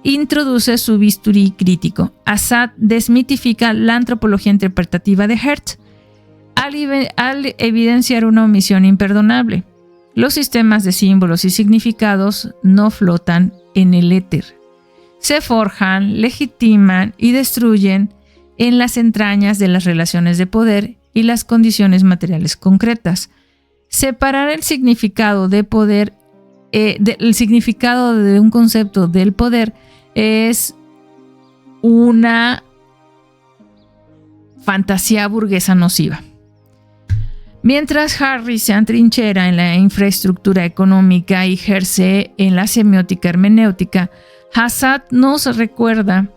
introduce su bisturí crítico. Asad desmitifica la antropología interpretativa de Geertz al evidenciar una omisión imperdonable. Los sistemas de símbolos y significados no flotan en el éter. Se forjan, legitiman y destruyen en las entrañas de las relaciones de poder y las condiciones materiales concretas. Separar el significado de poder, el significado de un concepto del poder es una fantasía burguesa nociva. Mientras Harris se atrinchera en la infraestructura económica y Geertz en la semiótica hermenéutica, Asad nos recuerda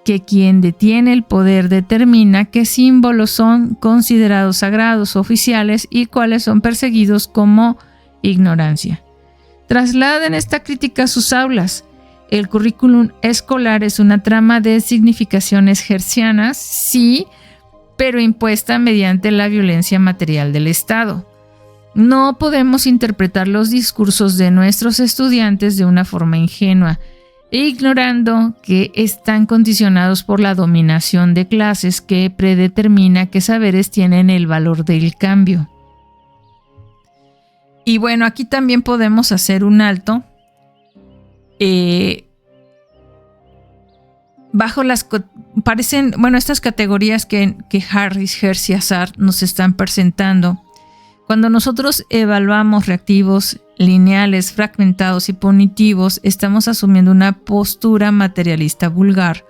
que quien detiene el poder determina qué símbolos son considerados sagrados oficiales y cuáles son perseguidos como ignorancia. Trasladen esta crítica a sus aulas. El currículum escolar es una trama de significaciones geertzianas, sí, pero impuesta mediante la violencia material del Estado. No podemos interpretar los discursos de nuestros estudiantes de una forma ingenua, ignorando que están condicionados por la dominación de clases que predetermina qué saberes tienen el valor del cambio. Y bueno, aquí también podemos hacer un alto. Bajo estas categorías que Harris, Geertz y Asad nos están presentando, cuando nosotros evaluamos reactivos lineales, fragmentados y punitivos, estamos asumiendo una postura materialista vulgar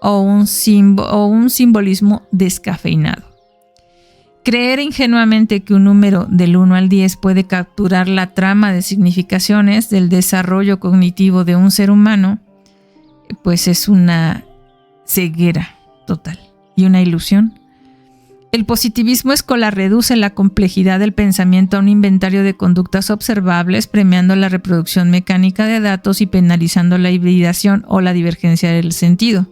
o un simbolismo descafeinado. Creer ingenuamente que un número del 1 al 10 puede capturar la trama de significaciones del desarrollo cognitivo de un ser humano, pues es una ceguera total y una ilusión. El positivismo escolar reduce la complejidad del pensamiento a un inventario de conductas observables, premiando la reproducción mecánica de datos y penalizando la hibridación o la divergencia del sentido.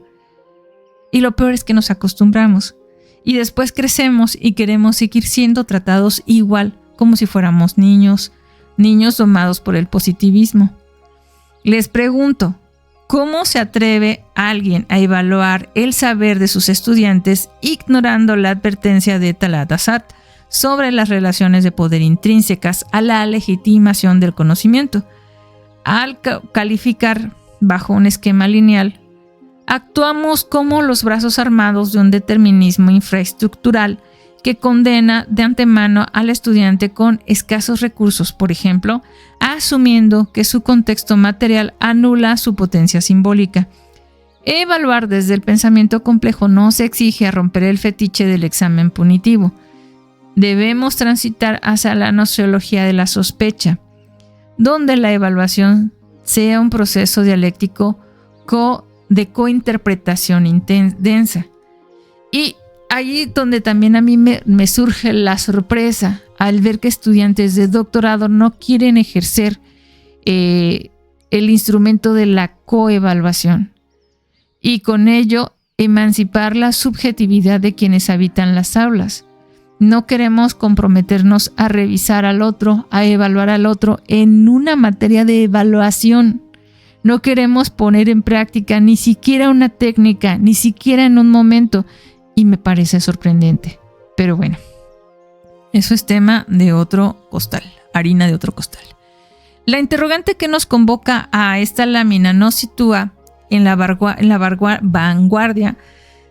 Y lo peor es que nos acostumbramos y después crecemos y queremos seguir siendo tratados igual, como si fuéramos niños domados por el positivismo. Les pregunto, ¿cómo se atreve alguien a evaluar el saber de sus estudiantes ignorando la advertencia de Talat Asad sobre las relaciones de poder intrínsecas a la legitimación del conocimiento? Al calificar bajo un esquema lineal, actuamos como los brazos armados de un determinismo infraestructural que condena de antemano al estudiante con escasos recursos, por ejemplo, asumiendo que su contexto material anula su potencia simbólica. Evaluar desde el pensamiento complejo no se exige a romper el fetiche del examen punitivo. Debemos transitar hacia la nociología de la sospecha, donde la evaluación sea un proceso dialéctico de cointerpretación densa. Y allí donde también a mí me surge la sorpresa al ver que estudiantes de doctorado no quieren ejercer el instrumento de la coevaluación y con ello emancipar la subjetividad de quienes habitan las aulas. No queremos comprometernos a revisar al otro, a evaluar al otro en una materia de evaluación. No queremos poner en práctica ni siquiera una técnica, ni siquiera en un momento. Y me parece sorprendente. Pero bueno, eso es tema de otro costal, harina de otro costal. La interrogante que nos convoca a esta lámina nos sitúa en la vanguardia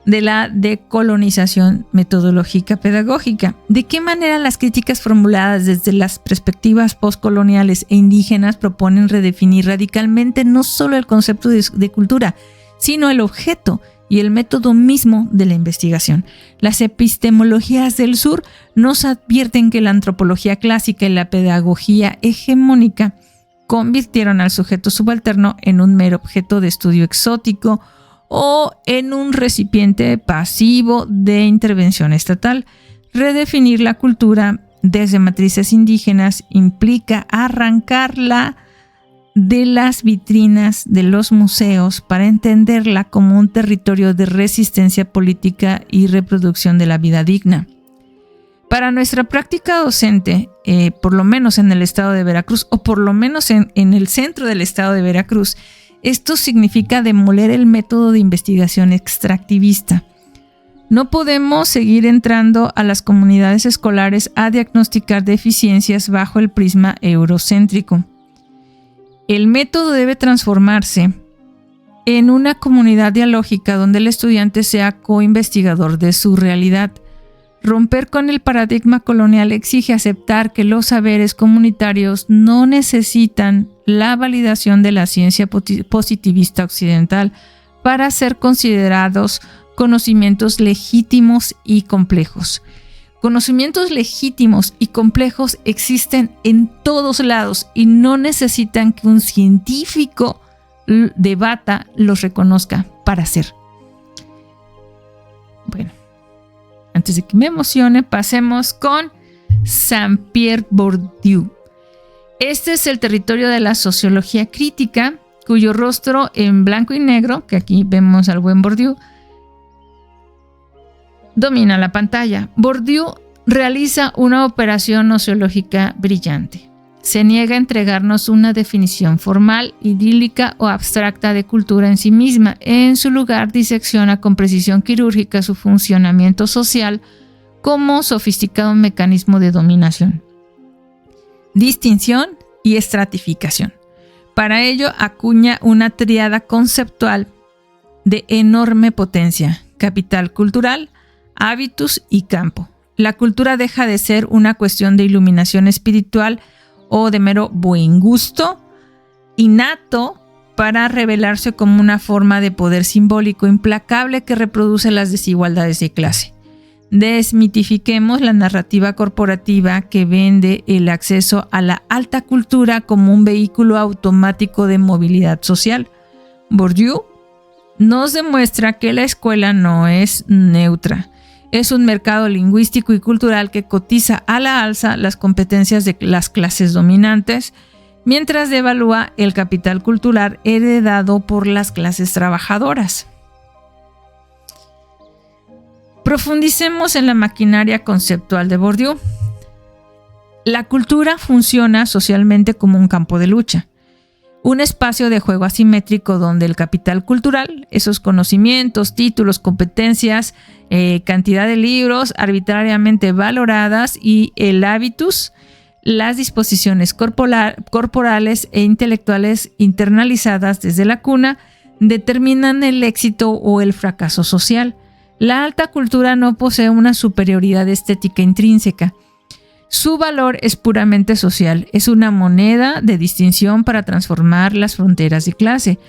de la decolonización metodológica pedagógica. ¿De qué manera las críticas formuladas desde las perspectivas postcoloniales e indígenas proponen redefinir radicalmente no solo el concepto de cultura, sino el objeto y el método mismo de la investigación? Las epistemologías del sur nos advierten que la antropología clásica y la pedagogía hegemónica convirtieron al sujeto subalterno en un mero objeto de estudio exótico o en un recipiente pasivo de intervención estatal. Redefinir la cultura desde matrices indígenas implica arrancarla de las vitrinas de los museos para entenderla como un territorio de resistencia política y reproducción de la vida digna. Para nuestra práctica docente, por lo menos en el estado de Veracruz, o por lo menos en el centro del estado de Veracruz, esto significa demoler el método de investigación extractivista. No podemos seguir entrando a las comunidades escolares a diagnosticar deficiencias bajo el prisma eurocéntrico. El método debe transformarse en una comunidad dialógica donde el estudiante sea coinvestigador de su realidad. Romper con el paradigma colonial exige aceptar que los saberes comunitarios no necesitan la validación de la ciencia positivista occidental para ser considerados conocimientos legítimos y complejos. Conocimientos legítimos y complejos existen en todos lados y no necesitan que un científico debata, los reconozca para ser. Bueno, antes de que me emocione, pasemos con Saint-Pierre Bourdieu. Este es el territorio de la sociología crítica, cuyo rostro en blanco y negro, que aquí vemos al buen Bourdieu, domina la pantalla. Bourdieu realiza una operación nociológica brillante. Se niega a entregarnos una definición formal, idílica o abstracta de cultura en sí misma. En su lugar, disecciona con precisión quirúrgica su funcionamiento social como sofisticado mecanismo de dominación, distinción y estratificación. Para ello, acuña una tríada conceptual de enorme potencia: capital cultural, hábitus y campo. La cultura deja de ser una cuestión de iluminación espiritual o de mero buen gusto innato para revelarse como una forma de poder simbólico implacable que reproduce las desigualdades de clase. Desmitifiquemos la narrativa corporativa que vende el acceso a la alta cultura como un vehículo automático de movilidad social. Bourdieu nos demuestra que la escuela no es neutra. Es un mercado lingüístico y cultural que cotiza a la alza las competencias de las clases dominantes, mientras devalúa el capital cultural heredado por las clases trabajadoras. Profundicemos en la maquinaria conceptual de Bourdieu. La cultura funciona socialmente como un campo de lucha, un espacio de juego asimétrico donde el capital cultural, esos conocimientos, títulos, competencias, cantidad de libros arbitrariamente valoradas, y el hábitus, las disposiciones corporales e intelectuales internalizadas desde la cuna, determinan el éxito o el fracaso social. La alta cultura no posee una superioridad estética intrínseca. Su valor es puramente social, es una moneda de distinción para transformar las fronteras de clase.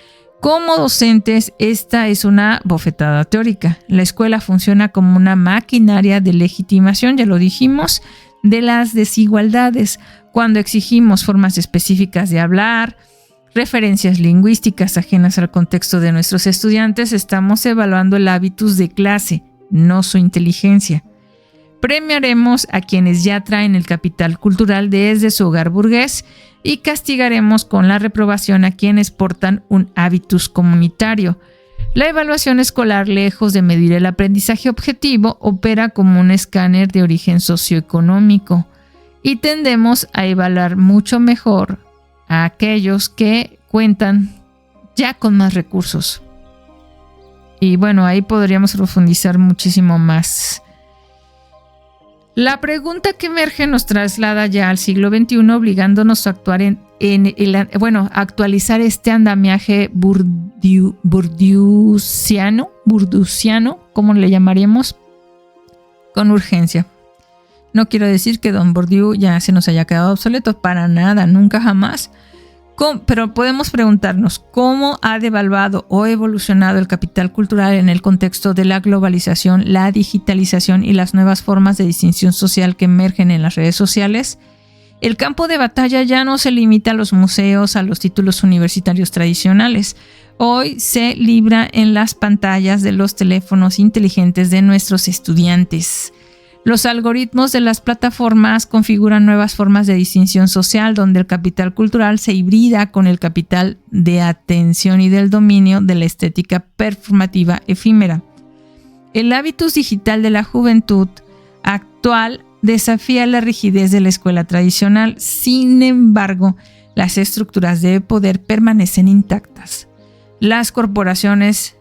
Como docentes, esta es una bofetada teórica. La escuela funciona como una maquinaria de legitimación, ya lo dijimos, de las desigualdades. Cuando exigimos formas específicas de hablar, referencias lingüísticas ajenas al contexto de nuestros estudiantes, estamos evaluando el hábitus de clase, no su inteligencia. Premiaremos a quienes ya traen el capital cultural desde su hogar burgués y castigaremos con la reprobación a quienes portan un hábitus comunitario. La evaluación escolar, lejos de medir el aprendizaje objetivo, opera como un escáner de origen socioeconómico y tendemos a evaluar mucho mejor a aquellos que cuentan ya con más recursos. Y bueno, ahí podríamos profundizar muchísimo más. La pregunta que emerge nos traslada ya al siglo XXI, obligándonos a actuar actualizar este andamiaje burdusiano, ¿cómo le llamaríamos? Con urgencia. No quiero decir que Don Bourdieu ya se nos haya quedado obsoleto, para nada, nunca jamás. Pero podemos preguntarnos cómo ha devaluado o evolucionado el capital cultural en el contexto de la globalización, la digitalización y las nuevas formas de distinción social que emergen en las redes sociales. El campo de batalla ya no se limita a los museos, a los títulos universitarios tradicionales. Hoy se libra en las pantallas de los teléfonos inteligentes de nuestros estudiantes. Los algoritmos de las plataformas configuran nuevas formas de distinción social donde el capital cultural se hibrida con el capital de atención y del dominio de la estética performativa efímera. El hábitus digital de la juventud actual desafía la rigidez de la escuela tradicional. Sin embargo, las estructuras de poder permanecen intactas. Las corporaciones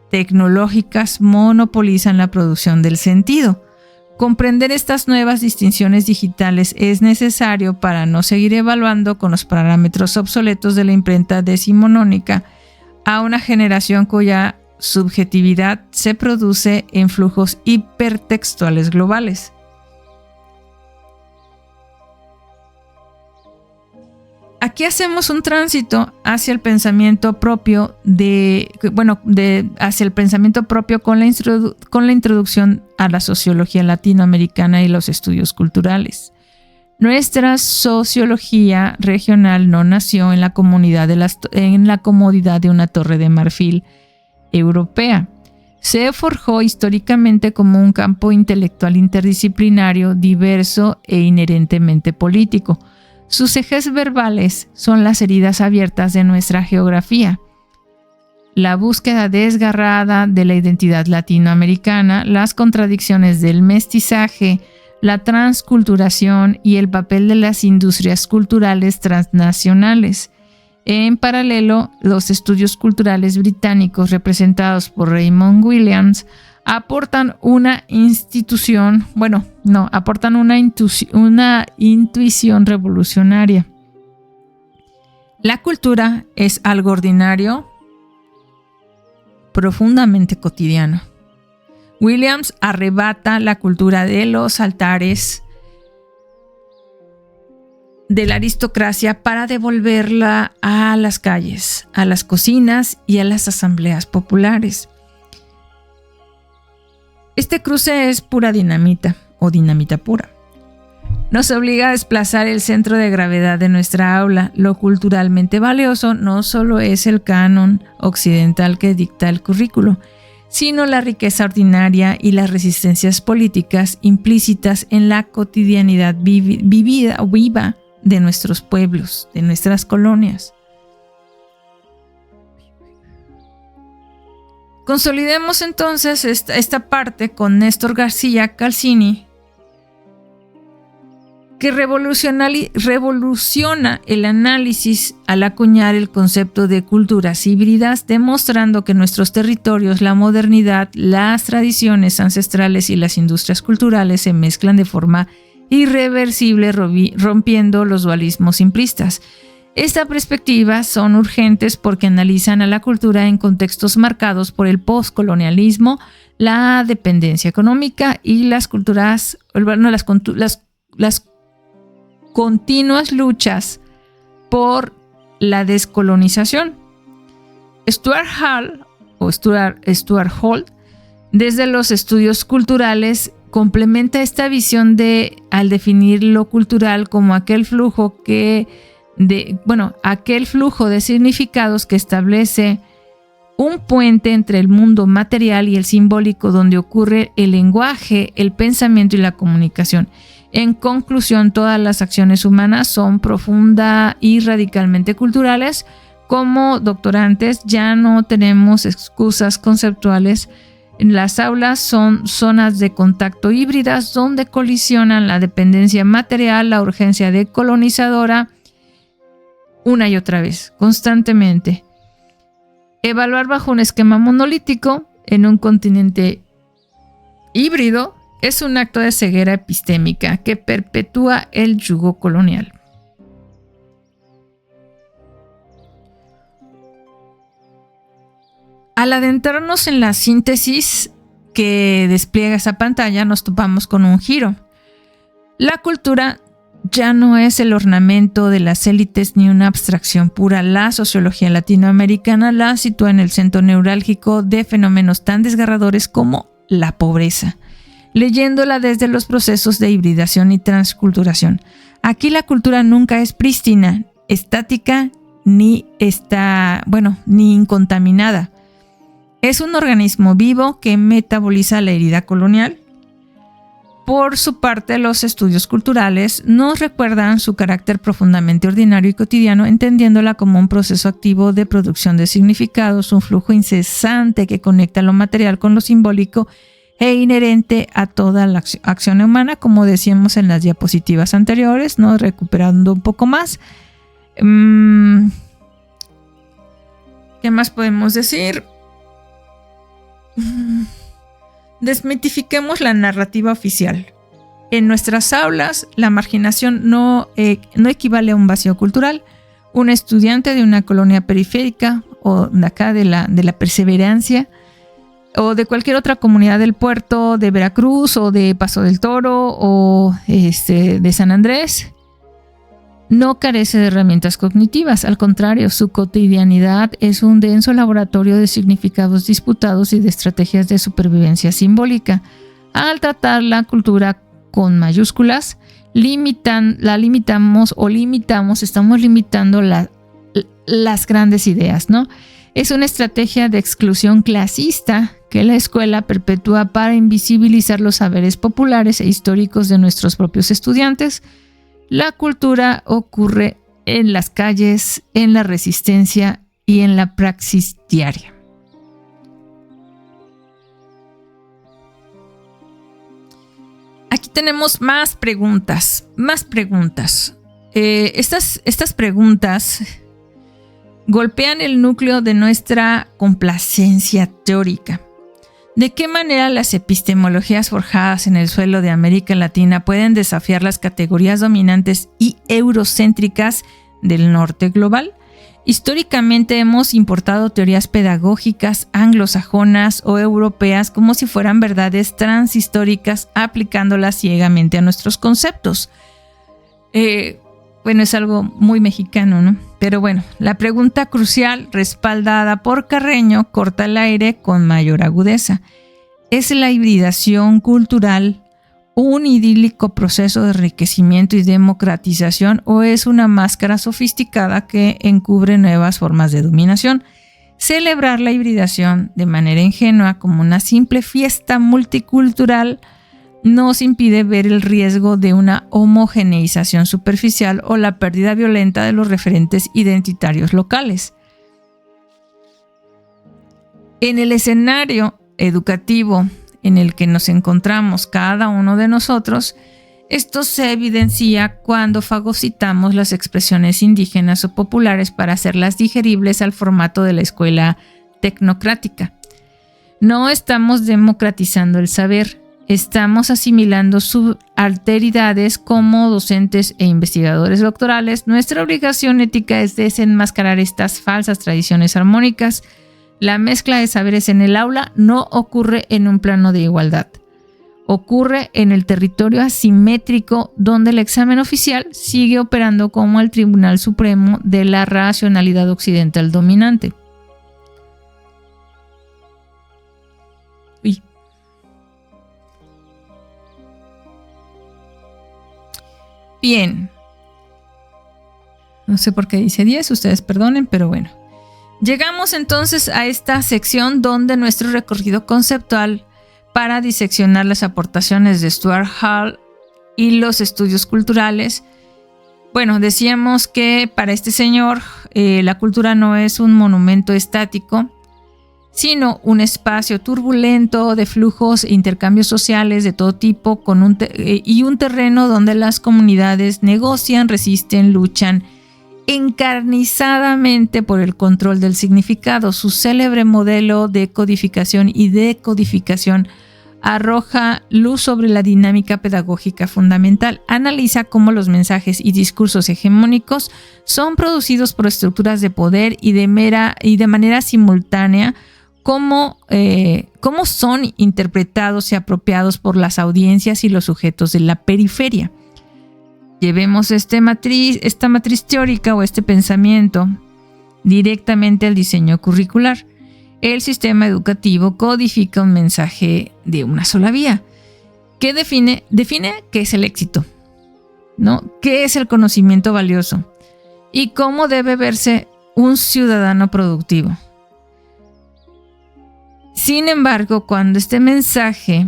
tecnológicas monopolizan la producción del sentido. Comprender estas nuevas distinciones digitales es necesario para no seguir evaluando con los parámetros obsoletos de la imprenta decimonónica a una generación cuya subjetividad se produce en flujos hipertextuales globales. Aquí hacemos un tránsito hacia el pensamiento propio hacia el pensamiento propio con la introducción a la sociología latinoamericana y los estudios culturales. Nuestra sociología regional no nació en la comodidad de una torre de marfil europea. Se forjó históricamente como un campo intelectual interdisciplinario, diverso e inherentemente político. Sus ejes verbales son las heridas abiertas de nuestra geografía. La búsqueda desgarrada de la identidad latinoamericana, las contradicciones del mestizaje, la transculturación y el papel de las industrias culturales transnacionales. En paralelo, los estudios culturales británicos representados por Raymond Williams aportan una intuición revolucionaria. La cultura es algo ordinario, profundamente cotidiano. Williams arrebata la cultura de los altares de la aristocracia para devolverla a las calles, a las cocinas y a las asambleas populares. Este cruce es pura dinamita o dinamita pura. Nos obliga a desplazar el centro de gravedad de nuestra aula. Lo culturalmente valioso no solo es el canon occidental que dicta el currículo, sino la riqueza ordinaria y las resistencias políticas implícitas en la cotidianidad viva de nuestros pueblos, de nuestras colonias. Consolidemos entonces esta parte con Néstor García Calcini, que revoluciona el análisis al acuñar el concepto de culturas híbridas, demostrando que nuestros territorios, la modernidad, las tradiciones ancestrales y las industrias culturales se mezclan de forma irreversible, rompiendo los dualismos simplistas. Esta perspectiva son urgentes porque analizan a la cultura en contextos marcados por el postcolonialismo, la dependencia económica y las continuas luchas por la descolonización. Stuart Hall, desde los estudios culturales, complementa esta visión al definir lo cultural como aquel flujo de significados que establece un puente entre el mundo material y el simbólico, donde ocurre el lenguaje, el pensamiento y la comunicación. En conclusión, todas las acciones humanas son profunda y radicalmente culturales. Como doctorantes ya no tenemos excusas conceptuales. Las aulas son zonas de contacto híbridas donde colisionan la dependencia material, la urgencia decolonizadora, una y otra vez, constantemente. Evaluar bajo un esquema monolítico en un continente híbrido es un acto de ceguera epistémica que perpetúa el yugo colonial. Al adentrarnos en la síntesis que despliega esa pantalla, nos topamos con un giro. La cultura ya no es el ornamento de las élites ni una abstracción pura. La sociología latinoamericana la sitúa en el centro neurálgico de fenómenos tan desgarradores como la pobreza, leyéndola desde los procesos de hibridación y transculturación. Aquí la cultura nunca es prístina, estática, ni incontaminada. Es un organismo vivo que metaboliza la herida colonial. Por su parte, los estudios culturales nos recuerdan su carácter profundamente ordinario y cotidiano, entendiéndola como un proceso activo de producción de significados, un flujo incesante que conecta lo material con lo simbólico e inherente a toda la acción humana, como decíamos en las diapositivas anteriores, ¿no? Recuperando un poco más. ¿Qué más podemos decir? Desmitifiquemos la narrativa oficial. En nuestras aulas, la marginación no equivale a un vacío cultural. Un estudiante de una colonia periférica o de acá de la Perseverancia o de cualquier otra comunidad del puerto de Veracruz o de Paso del Toro o de San Andrés no carece de herramientas cognitivas. Al contrario, su cotidianidad es un denso laboratorio de significados disputados y de estrategias de supervivencia simbólica. Al tratar la cultura con mayúsculas, estamos limitando las grandes ideas, ¿no? Es una estrategia de exclusión clasista que la escuela perpetúa para invisibilizar los saberes populares e históricos de nuestros propios estudiantes. La cultura ocurre en las calles, en la resistencia y en la praxis diaria. Aquí tenemos más preguntas. Estas preguntas golpean el núcleo de nuestra complacencia teórica. ¿De qué manera las epistemologías forjadas en el suelo de América Latina pueden desafiar las categorías dominantes y eurocéntricas del norte global? Históricamente hemos importado teorías pedagógicas anglosajonas o europeas como si fueran verdades transhistóricas, aplicándolas ciegamente a nuestros conceptos. Es algo muy mexicano, ¿no? Pero bueno, la pregunta crucial, respaldada por Carreño, corta el aire con mayor agudeza. ¿Es la hibridación cultural un idílico proceso de enriquecimiento y democratización o es una máscara sofisticada que encubre nuevas formas de dominación? Celebrar la hibridación de manera ingenua como una simple fiesta multicultural nos impide ver el riesgo de una homogeneización superficial o la pérdida violenta de los referentes identitarios locales. En el escenario educativo en el que nos encontramos cada uno de nosotros, esto se evidencia cuando fagocitamos las expresiones indígenas o populares para hacerlas digeribles al formato de la escuela tecnocrática. No estamos democratizando el saber, estamos asimilando subalteridades como docentes e investigadores doctorales. Nuestra obligación ética es desenmascarar estas falsas tradiciones armónicas. La mezcla de saberes en el aula no ocurre en un plano de igualdad. Ocurre en el territorio asimétrico donde el examen oficial sigue operando como el Tribunal Supremo de la racionalidad occidental dominante. Bien. No sé por qué dice 10, ustedes perdonen, pero bueno. Llegamos entonces a esta sección donde nuestro recorrido conceptual para diseccionar las aportaciones de Stuart Hall y los estudios culturales. Bueno, decíamos que para este señor la cultura no es un monumento estático, sino un espacio turbulento de flujos e intercambios sociales de todo tipo y un terreno donde las comunidades negocian, resisten, luchan encarnizadamente por el control del significado. Su célebre modelo de codificación y decodificación arroja luz sobre la dinámica pedagógica fundamental. Analiza cómo los mensajes y discursos hegemónicos son producidos por estructuras de poder y de manera simultánea, cómo son interpretados y apropiados por las audiencias y los sujetos de la periferia. Llevemos esta matriz teórica o este pensamiento directamente al diseño curricular. El sistema educativo codifica un mensaje de una sola vía que define qué es el éxito, ¿no? ¿Qué es el conocimiento valioso? Y cómo debe verse un ciudadano productivo. Sin embargo, cuando este mensaje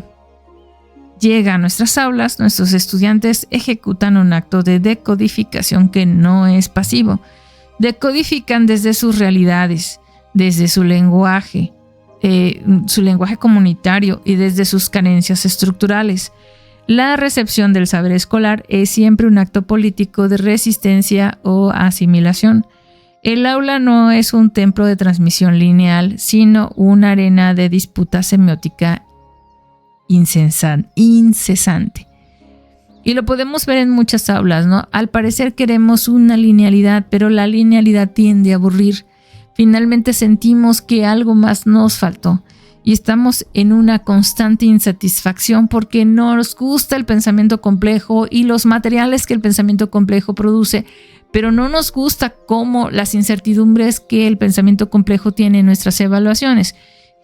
llega a nuestras aulas, nuestros estudiantes ejecutan un acto de decodificación que no es pasivo. Decodifican desde sus realidades, desde su lenguaje comunitario y desde sus carencias estructurales. La recepción del saber escolar es siempre un acto político de resistencia o asimilación. El aula no es un templo de transmisión lineal, sino una arena de disputa semiótica incesante. Y lo podemos ver en muchas aulas, ¿no? Al parecer queremos una linealidad, pero la linealidad tiende a aburrir. Finalmente sentimos que algo más nos faltó y estamos en una constante insatisfacción porque no nos gusta el pensamiento complejo y los materiales que el pensamiento complejo produce, pero no nos gusta cómo las incertidumbres que el pensamiento complejo tiene en nuestras evaluaciones.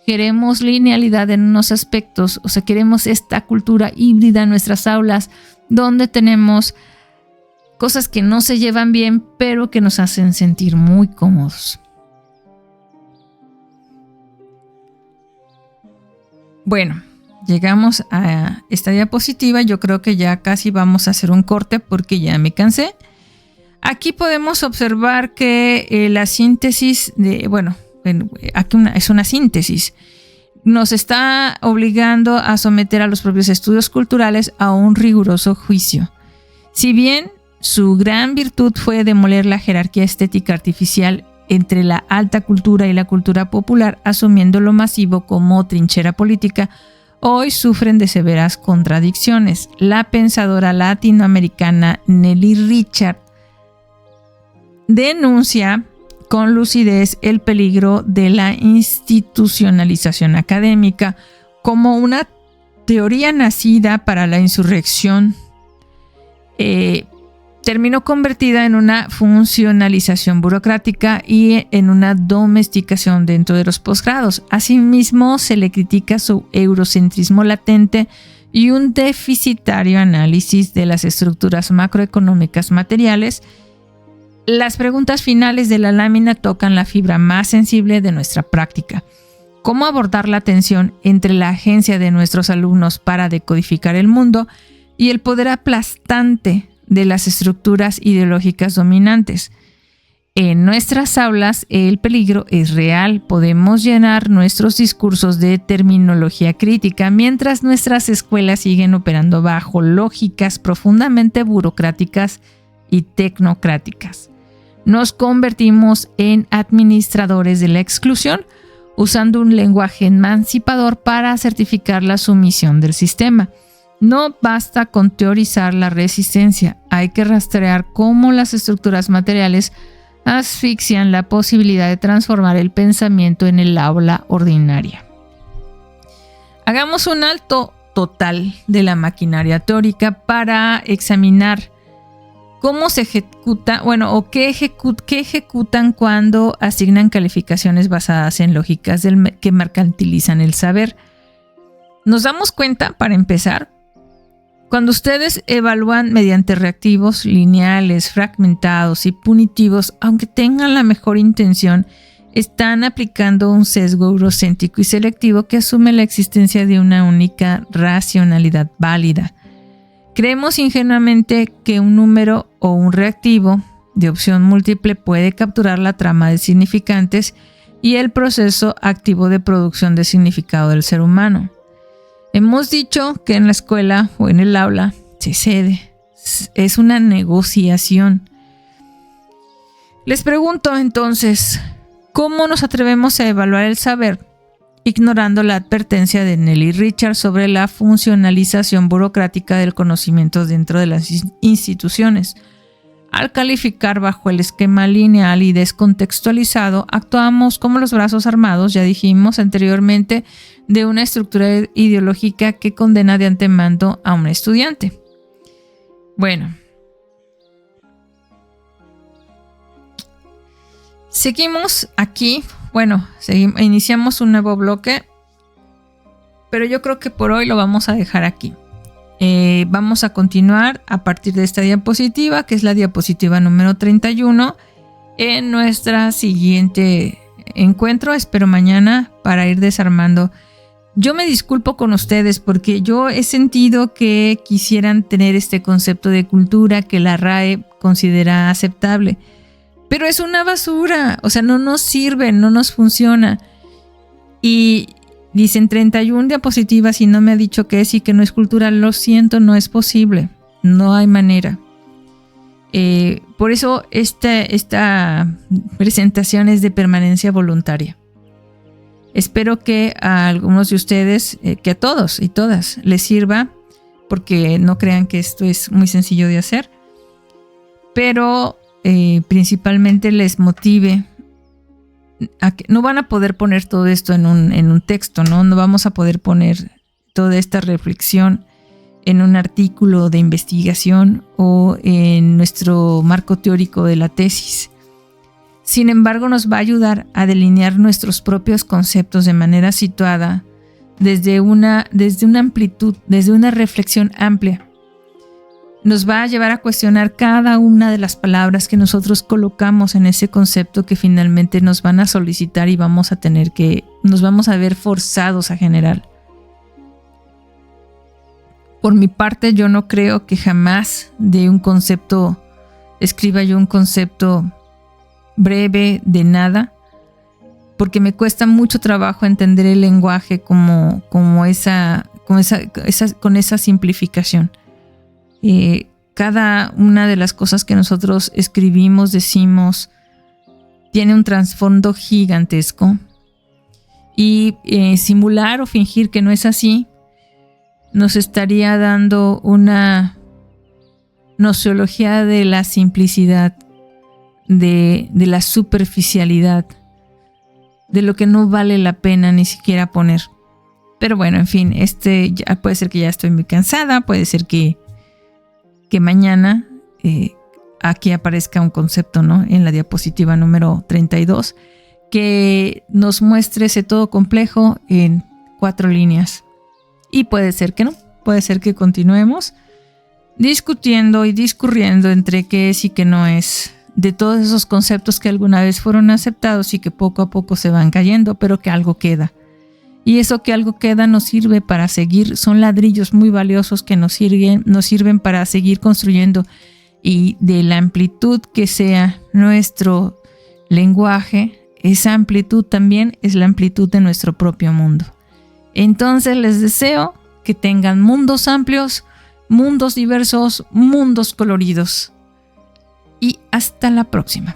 Queremos linealidad en unos aspectos, o sea, queremos esta cultura híbrida en nuestras aulas, donde tenemos cosas que no se llevan bien, pero que nos hacen sentir muy cómodos. Bueno, llegamos a esta diapositiva. Yo creo que ya casi vamos a hacer un corte porque ya me cansé. Aquí podemos observar que la síntesis aquí es una síntesis. Nos está obligando a someter a los propios estudios culturales a un riguroso juicio. Si bien su gran virtud fue demoler la jerarquía estética artificial entre la alta cultura y la cultura popular, asumiendo lo masivo como trinchera política, hoy sufren de severas contradicciones. La pensadora latinoamericana Nelly Richard denuncia con lucidez el peligro de la institucionalización académica como una teoría nacida para la insurrección. Terminó convertida en una funcionalización burocrática y en una domesticación dentro de los posgrados. Asimismo, se le critica su eurocentrismo latente y un deficitario análisis de las estructuras macroeconómicas materiales. Las preguntas finales de la lámina tocan la fibra más sensible de nuestra práctica. ¿Cómo abordar la tensión entre la agencia de nuestros alumnos para decodificar el mundo y el poder aplastante de las estructuras ideológicas dominantes? En nuestras aulas el peligro es real. Podemos llenar nuestros discursos de terminología crítica mientras nuestras escuelas siguen operando bajo lógicas profundamente burocráticas y tecnocráticas. Nos convertimos en administradores de la exclusión usando un lenguaje emancipador para certificar la sumisión del sistema. No basta con teorizar la resistencia, hay que rastrear cómo las estructuras materiales asfixian la posibilidad de transformar el pensamiento en el aula ordinaria. Hagamos un alto total de la maquinaria teórica para examinar cómo se ejecuta, o qué ejecutan cuando asignan calificaciones basadas en lógicas que mercantilizan el saber. Nos damos cuenta, para empezar, cuando ustedes evalúan mediante reactivos lineales, fragmentados y punitivos, aunque tengan la mejor intención, están aplicando un sesgo eurocéntrico y selectivo que asume la existencia de una única racionalidad válida. Creemos ingenuamente que un número o un reactivo de opción múltiple puede capturar la trama de significantes y el proceso activo de producción de significado del ser humano. Hemos dicho que en la escuela o en el aula se cede, es una negociación. Les pregunto entonces, ¿cómo nos atrevemos a evaluar el saber ignorando la advertencia de Nelly Richards sobre la funcionalización burocrática del conocimiento dentro de las instituciones? Al calificar bajo el esquema lineal y descontextualizado, actuamos como los brazos armados, ya dijimos anteriormente, de una estructura ideológica que condena de antemano a un estudiante. Bueno, seguimos aquí. Iniciamos un nuevo bloque, pero yo creo que por hoy lo vamos a dejar aquí. Vamos a continuar a partir de esta diapositiva, que es la diapositiva número 31, en nuestra siguiente encuentro. Espero mañana para ir desarmando. Yo me disculpo con ustedes porque yo he sentido que quisieran tener este concepto de cultura que la RAE considera aceptable. Pero es una basura, o sea, no nos sirve, no nos funciona. Y dicen 31 diapositivas y no me ha dicho que es y que no es cultura. Lo siento, no es posible, no hay manera. Por eso esta presentación es de permanencia voluntaria. Espero que a algunos de ustedes, que a todos y todas les sirva, porque no crean que esto es muy sencillo de hacer, pero principalmente les motive a que no van a poder poner todo esto en un texto, ¿no? No vamos a poder poner toda esta reflexión en un artículo de investigación o en nuestro marco teórico de la tesis. Sin embargo, nos va a ayudar a delinear nuestros propios conceptos de manera situada desde una amplitud, desde una reflexión amplia. Nos va a llevar a cuestionar cada una de las palabras que nosotros colocamos en ese concepto que finalmente nos van a solicitar y nos vamos a ver forzados a generar. Por mi parte, yo no creo que jamás escriba yo un concepto breve de nada, porque me cuesta mucho trabajo entender el lenguaje con esa simplificación. Cada una de las cosas que nosotros escribimos, decimos, tiene un trasfondo gigantesco, y simular o fingir que no es así nos estaría dando una nociología de la simplicidad, de la superficialidad, de lo que no vale la pena ni siquiera poner. Pero bueno, en fin, ya puede ser que ya estoy muy cansada, puede ser que mañana aquí aparezca un concepto, ¿no? En la diapositiva número 32, que nos muestre ese todo complejo en 4 líneas. Y puede ser que no, puede ser que continuemos discutiendo y discurriendo entre qué es y qué no es, de todos esos conceptos que alguna vez fueron aceptados y que poco a poco se van cayendo, pero que algo queda. Y eso que algo queda nos sirve para seguir, son ladrillos muy valiosos que nos sirven para seguir construyendo, y de la amplitud que sea nuestro lenguaje, esa amplitud también es la amplitud de nuestro propio mundo. Entonces les deseo que tengan mundos amplios, mundos diversos, mundos coloridos. Y hasta la próxima.